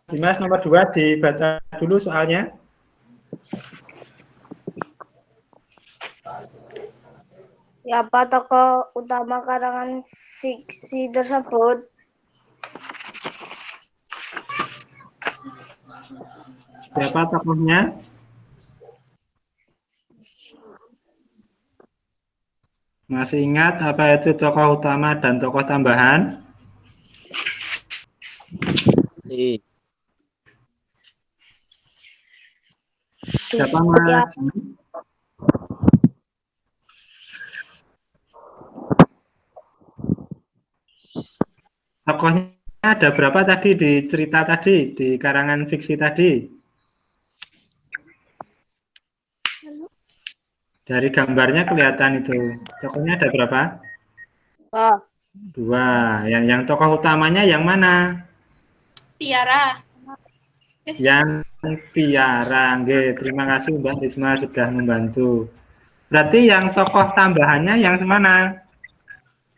Speaker 1: Dimas nomor 2 dibaca dulu soalnya.
Speaker 2: Siapa tokoh utama karangan fiksi tersebut?
Speaker 1: Siapa tokohnya? Masih ingat apa itu tokoh utama dan tokoh tambahan? Siapa Mas? Tokohnya ada berapa tadi di cerita tadi, di karangan fiksi tadi? Dari gambarnya kelihatan itu. Tokohnya ada berapa? 2. Yang tokoh utamanya yang mana?
Speaker 3: Tiara.
Speaker 1: Yang Tiara. Nggih, terima kasih Mbak Risma sudah membantu. Berarti yang tokoh tambahannya yang mana?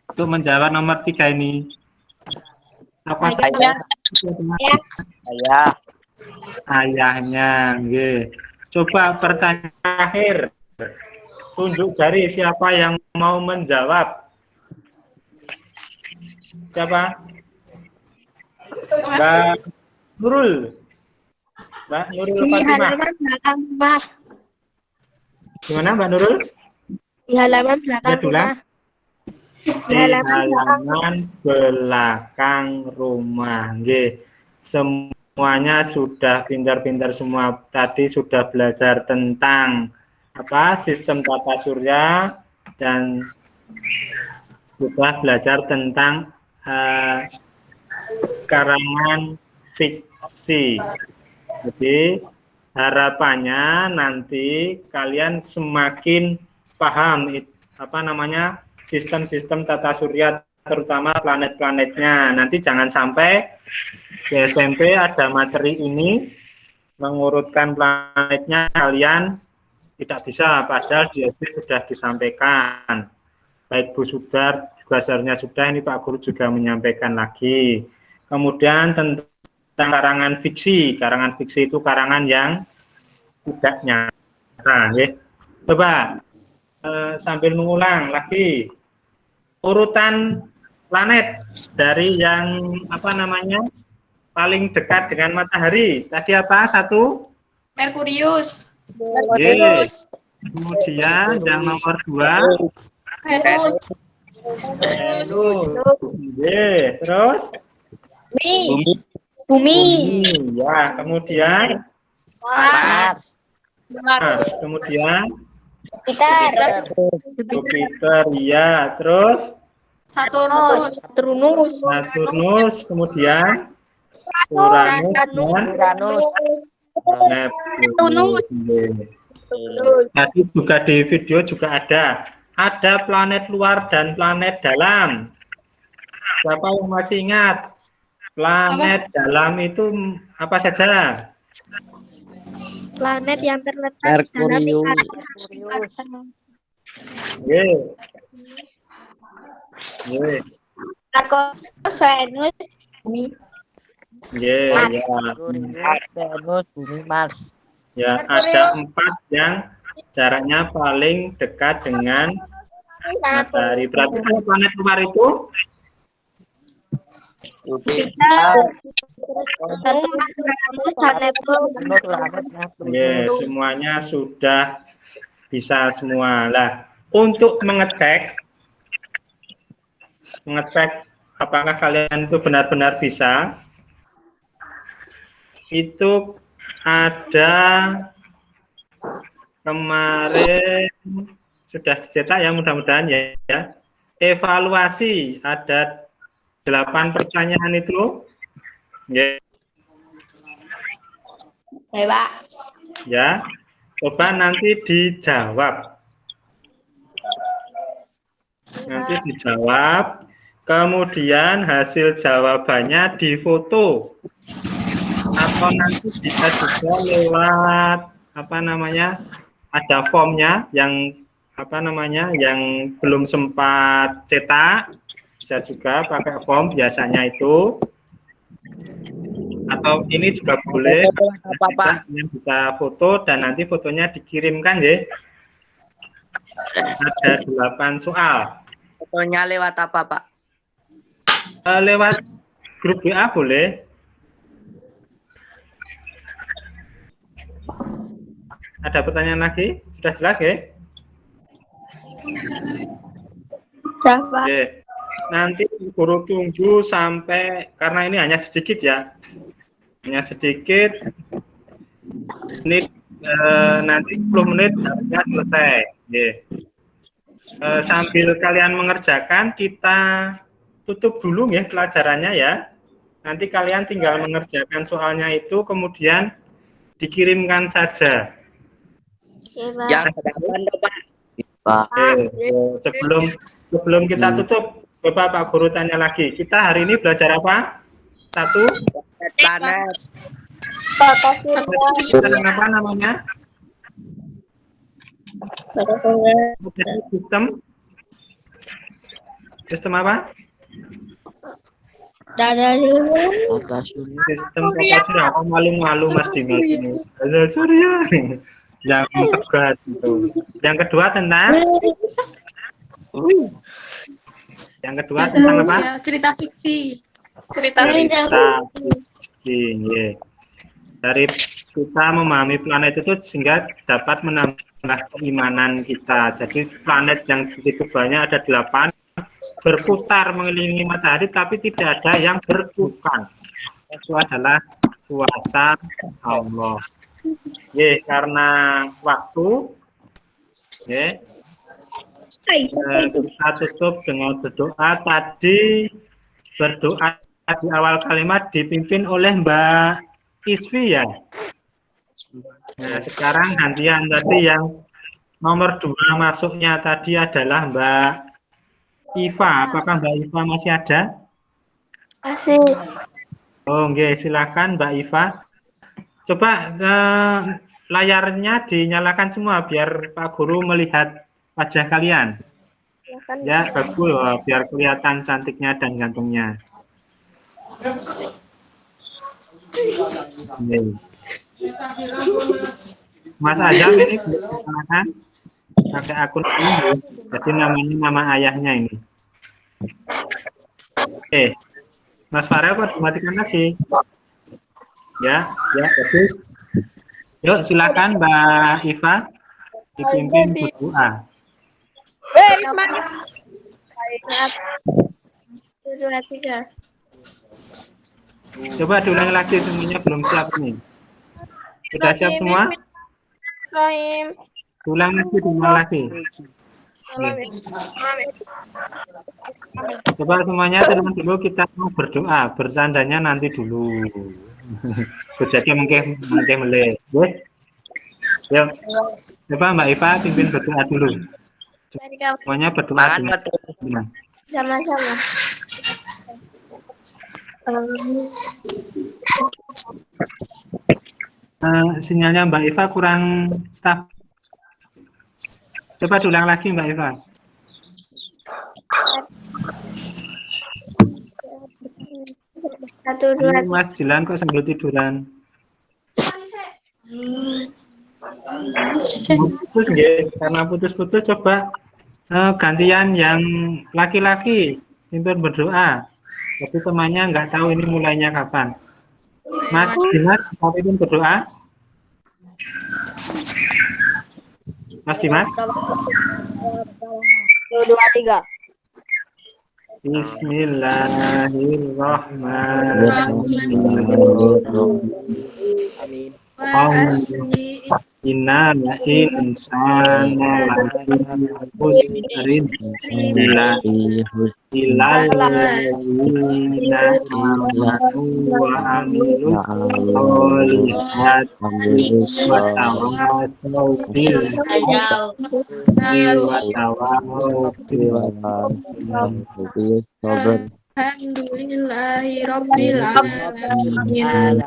Speaker 1: Untuk menjawab nomor 3 ini. Tokoh ayahnya. Nggih. Coba pertanyaan terakhir. Tunjuk jari siapa yang mau menjawab. Siapa? Mbak Nurul. Mbak Nurul Fatimah.
Speaker 2: Halaman belakang rumah.
Speaker 1: Gimana Mbak Nurul?
Speaker 2: Di halaman belakang rumah.
Speaker 1: Di halaman belakang rumah. Nggih. Semuanya sudah pintar-pintar semua. Tadi sudah belajar tentang apa? Sistem tata surya dan sudah belajar tentang karangan fiksi. Jadi harapannya nanti kalian semakin paham apa namanya sistem-sistem tata surya terutama planet-planetnya. Nanti jangan sampai di SMP ada materi ini mengurutkan planetnya kalian tidak bisa, padahal di SD sudah disampaikan. Baik Bu Sudar, dasarnya sudah, ini Pak Guru juga menyampaikan lagi. Kemudian tentang karangan fiksi. Karangan fiksi itu karangan yang tidak nyata. Ya. Coba sambil mengulang lagi. Urutan planet dari yang paling dekat dengan matahari. Tadi apa? Satu?
Speaker 3: Merkurius.
Speaker 1: Yes. Kemudian yang nomor 2?
Speaker 3: Venus.
Speaker 1: Yes. Terus?
Speaker 3: Bumi.
Speaker 1: Ya, kemudian?
Speaker 8: Mars.
Speaker 1: Kemudian?
Speaker 3: Jupiter.
Speaker 1: Ya. Terus?
Speaker 3: Saturnus.
Speaker 1: Kemudian? Uranus dan Neptunus. Tadi juga di video juga ada planet luar dan planet dalam. Siapa yang masih ingat? Planet dalam itu apa saja?
Speaker 2: Planet yang terletak
Speaker 5: Merkurius.
Speaker 2: Venus,
Speaker 8: Venus, Bumi, Mars.
Speaker 1: Ya, ada 4 yang jaraknya paling dekat dengan matahari. Berarti planet luar itu? Semuanya sudah bisa semua. Lah, untuk mengecek apakah kalian itu benar-benar bisa, itu ada kemarin sudah dicetak ya, mudah-mudahan ya. Evaluasi ada 8 pertanyaan itu. Ya, coba nanti dijawab. Kemudian hasil jawabannya difoto. Atau nanti bisa juga lewat ada formnya yang yang belum sempat cetak, bisa juga pakai form biasanya itu, atau ini juga boleh yang bisa foto dan nanti fotonya dikirimkan ya. Ada 8 soal.
Speaker 5: Fotonya lewat apa Pak?
Speaker 1: Lewat grup WA boleh. Ada pertanyaan lagi? Sudah jelas ya? Oke. Nanti guru tunggu sampai, karena ini hanya sedikit ya. Hanya sedikit. Nanti 10 menit harusnya selesai. Oke. Sambil kalian mengerjakan, kita tutup dulu ya pelajarannya ya. Nanti kalian tinggal mengerjakan soalnya itu, kemudian dikirimkan saja.
Speaker 5: Yang Pak.
Speaker 1: Sebelum kita tutup, coba Pak Guru tanya lagi. Kita hari ini belajar apa? 1.
Speaker 5: Planet.
Speaker 1: Apa namanya? Sistem apa? Sistem tata surya. Oh, malu-malu Mas Dimas. Tata surya. Yang tegas itu. Yang kedua tentang apa?
Speaker 3: Cerita fiksi.
Speaker 1: Dari kita memahami planet itu sehingga dapat menambah keimanan kita. Jadi planet yang begitu banyak ada 8 berputar mengelilingi matahari, tapi tidak ada yang berbukan. Itu adalah kuasa Allah. Karena waktu, kita tutup dengan berdoa. Tadi berdoa di awal kalimat dipimpin oleh Mbak Isfi ya. Nah, sekarang gantian tadi yang nomor 2 masuknya tadi adalah Mbak Iva, apakah Mbak Iva masih ada?
Speaker 2: Masih.
Speaker 1: Oh, nggih, silakan Mbak Iva. Coba layarnya dinyalakan semua biar Pak Guru melihat wajah kalian.
Speaker 2: Silakan.
Speaker 1: Ya, bagus loh, biar kelihatan cantiknya dan gantengnya. Nih. Mas Azam ini silakan pakai akun ini. Jadi namanya nama ayahnya ini. Oke. Mas Farel kok dimatikan lagi? Ya, bagus. Yuk, silakan Mbak Iva dipimpin berdoa.
Speaker 2: Surat 3.
Speaker 1: Coba diulangi lagi, semuanya belum siap nih. Sudah siap semua?
Speaker 2: Bismillahirrahmanirrahim.
Speaker 1: Diulang lagi. Coba semuanya tenang dulu, kita mau berdoa. Bercandanya nanti dulu. Jadi mungkin meleh. Yuk. Coba Mbak Iva pimpin berdoa dulu. Semuanya berdoa
Speaker 2: Sama-sama.
Speaker 1: Sinyalnya Mbak Iva kurang stabil. Coba diulang lagi Mbak Iva.
Speaker 2: Satu, dua,
Speaker 1: Mas Jilan kok sambil tiduran? Putus nggih, karena putus-putus coba gantian yang laki-laki pimpin berdoa. Tapi temannya nggak tahu ini mulainya kapan. Mas Dimas, mau pimpin berdoa? Mas Dimas?
Speaker 8: 1, 2, 3.
Speaker 1: Bismillahirrahmanirrahim. Inna insana musrin ilalladzina amanu wa amilus sholihat wa tawasaw bil wa tawasaw bil sabr.
Speaker 3: Alhamdulillahirabbil alamin.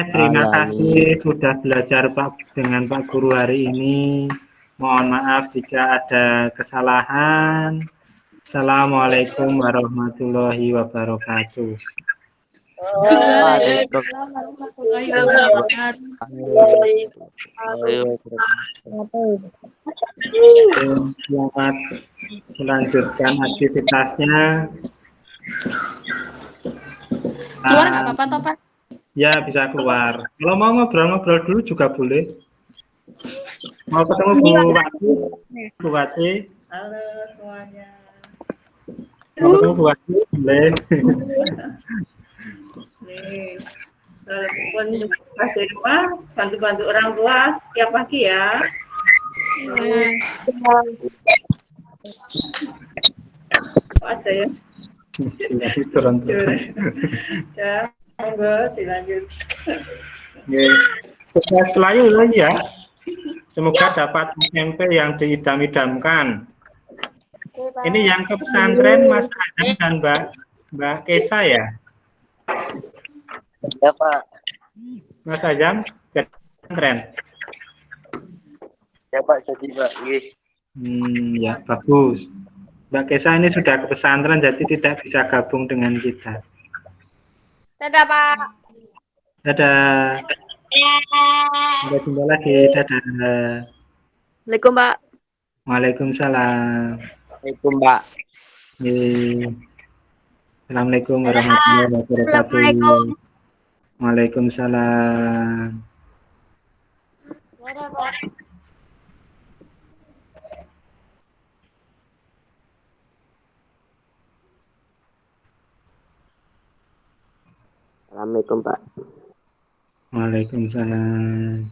Speaker 1: Terima kasih sudah belajar dengan Pak Guru hari ini. Mohon maaf jika ada kesalahan. Assalamualaikum warahmatullahi wabarakatuh.
Speaker 3: Waalaikumsalam warahmatullahi wabarakatuh.
Speaker 1: Selamat melanjutkan aktivitasnya.
Speaker 3: Keluar nggak apa-apa toh Pak?
Speaker 1: Ya, bisa keluar. Kalau mau ngobrol-ngobrol dulu juga boleh. Mau ketemu Bu Wati?
Speaker 6: Halo semuanya.
Speaker 1: Mau ketemu Bu Wati? Boleh.
Speaker 6: Nih, walaupun pas di rumah, bantu-bantu orang tua setiap pagi ya. Kok ada ya?
Speaker 1: Turun.
Speaker 6: Ya, monggo dilanjut.
Speaker 1: Sukses selalu lagi ya. Semoga dapat SMP yang diidam-idamkan. Ini yang ke pesantren Mas Adam dan Mbak Kesa ya?
Speaker 5: Ya Pak.
Speaker 1: Mas Azam ke pesantren.
Speaker 5: Ya Pak, jadi Pak.
Speaker 1: Ya bagus. Mbak Kesa ini sudah ke pesantren jadi tidak bisa gabung dengan kita.
Speaker 3: Dadah Pak.
Speaker 1: Dadah. Sampai jumpa lagi. Dadah.
Speaker 2: Assalamualaikum, Pak.
Speaker 1: Waalaikumsalam.
Speaker 5: Assalamualaikum Pak.
Speaker 1: Assalamualaikum warahmatullahi wabarakatuh. Waalaikumsalam.
Speaker 3: Dadah Pak.
Speaker 5: Assalamualaikum Pak.
Speaker 1: Waalaikumsalam.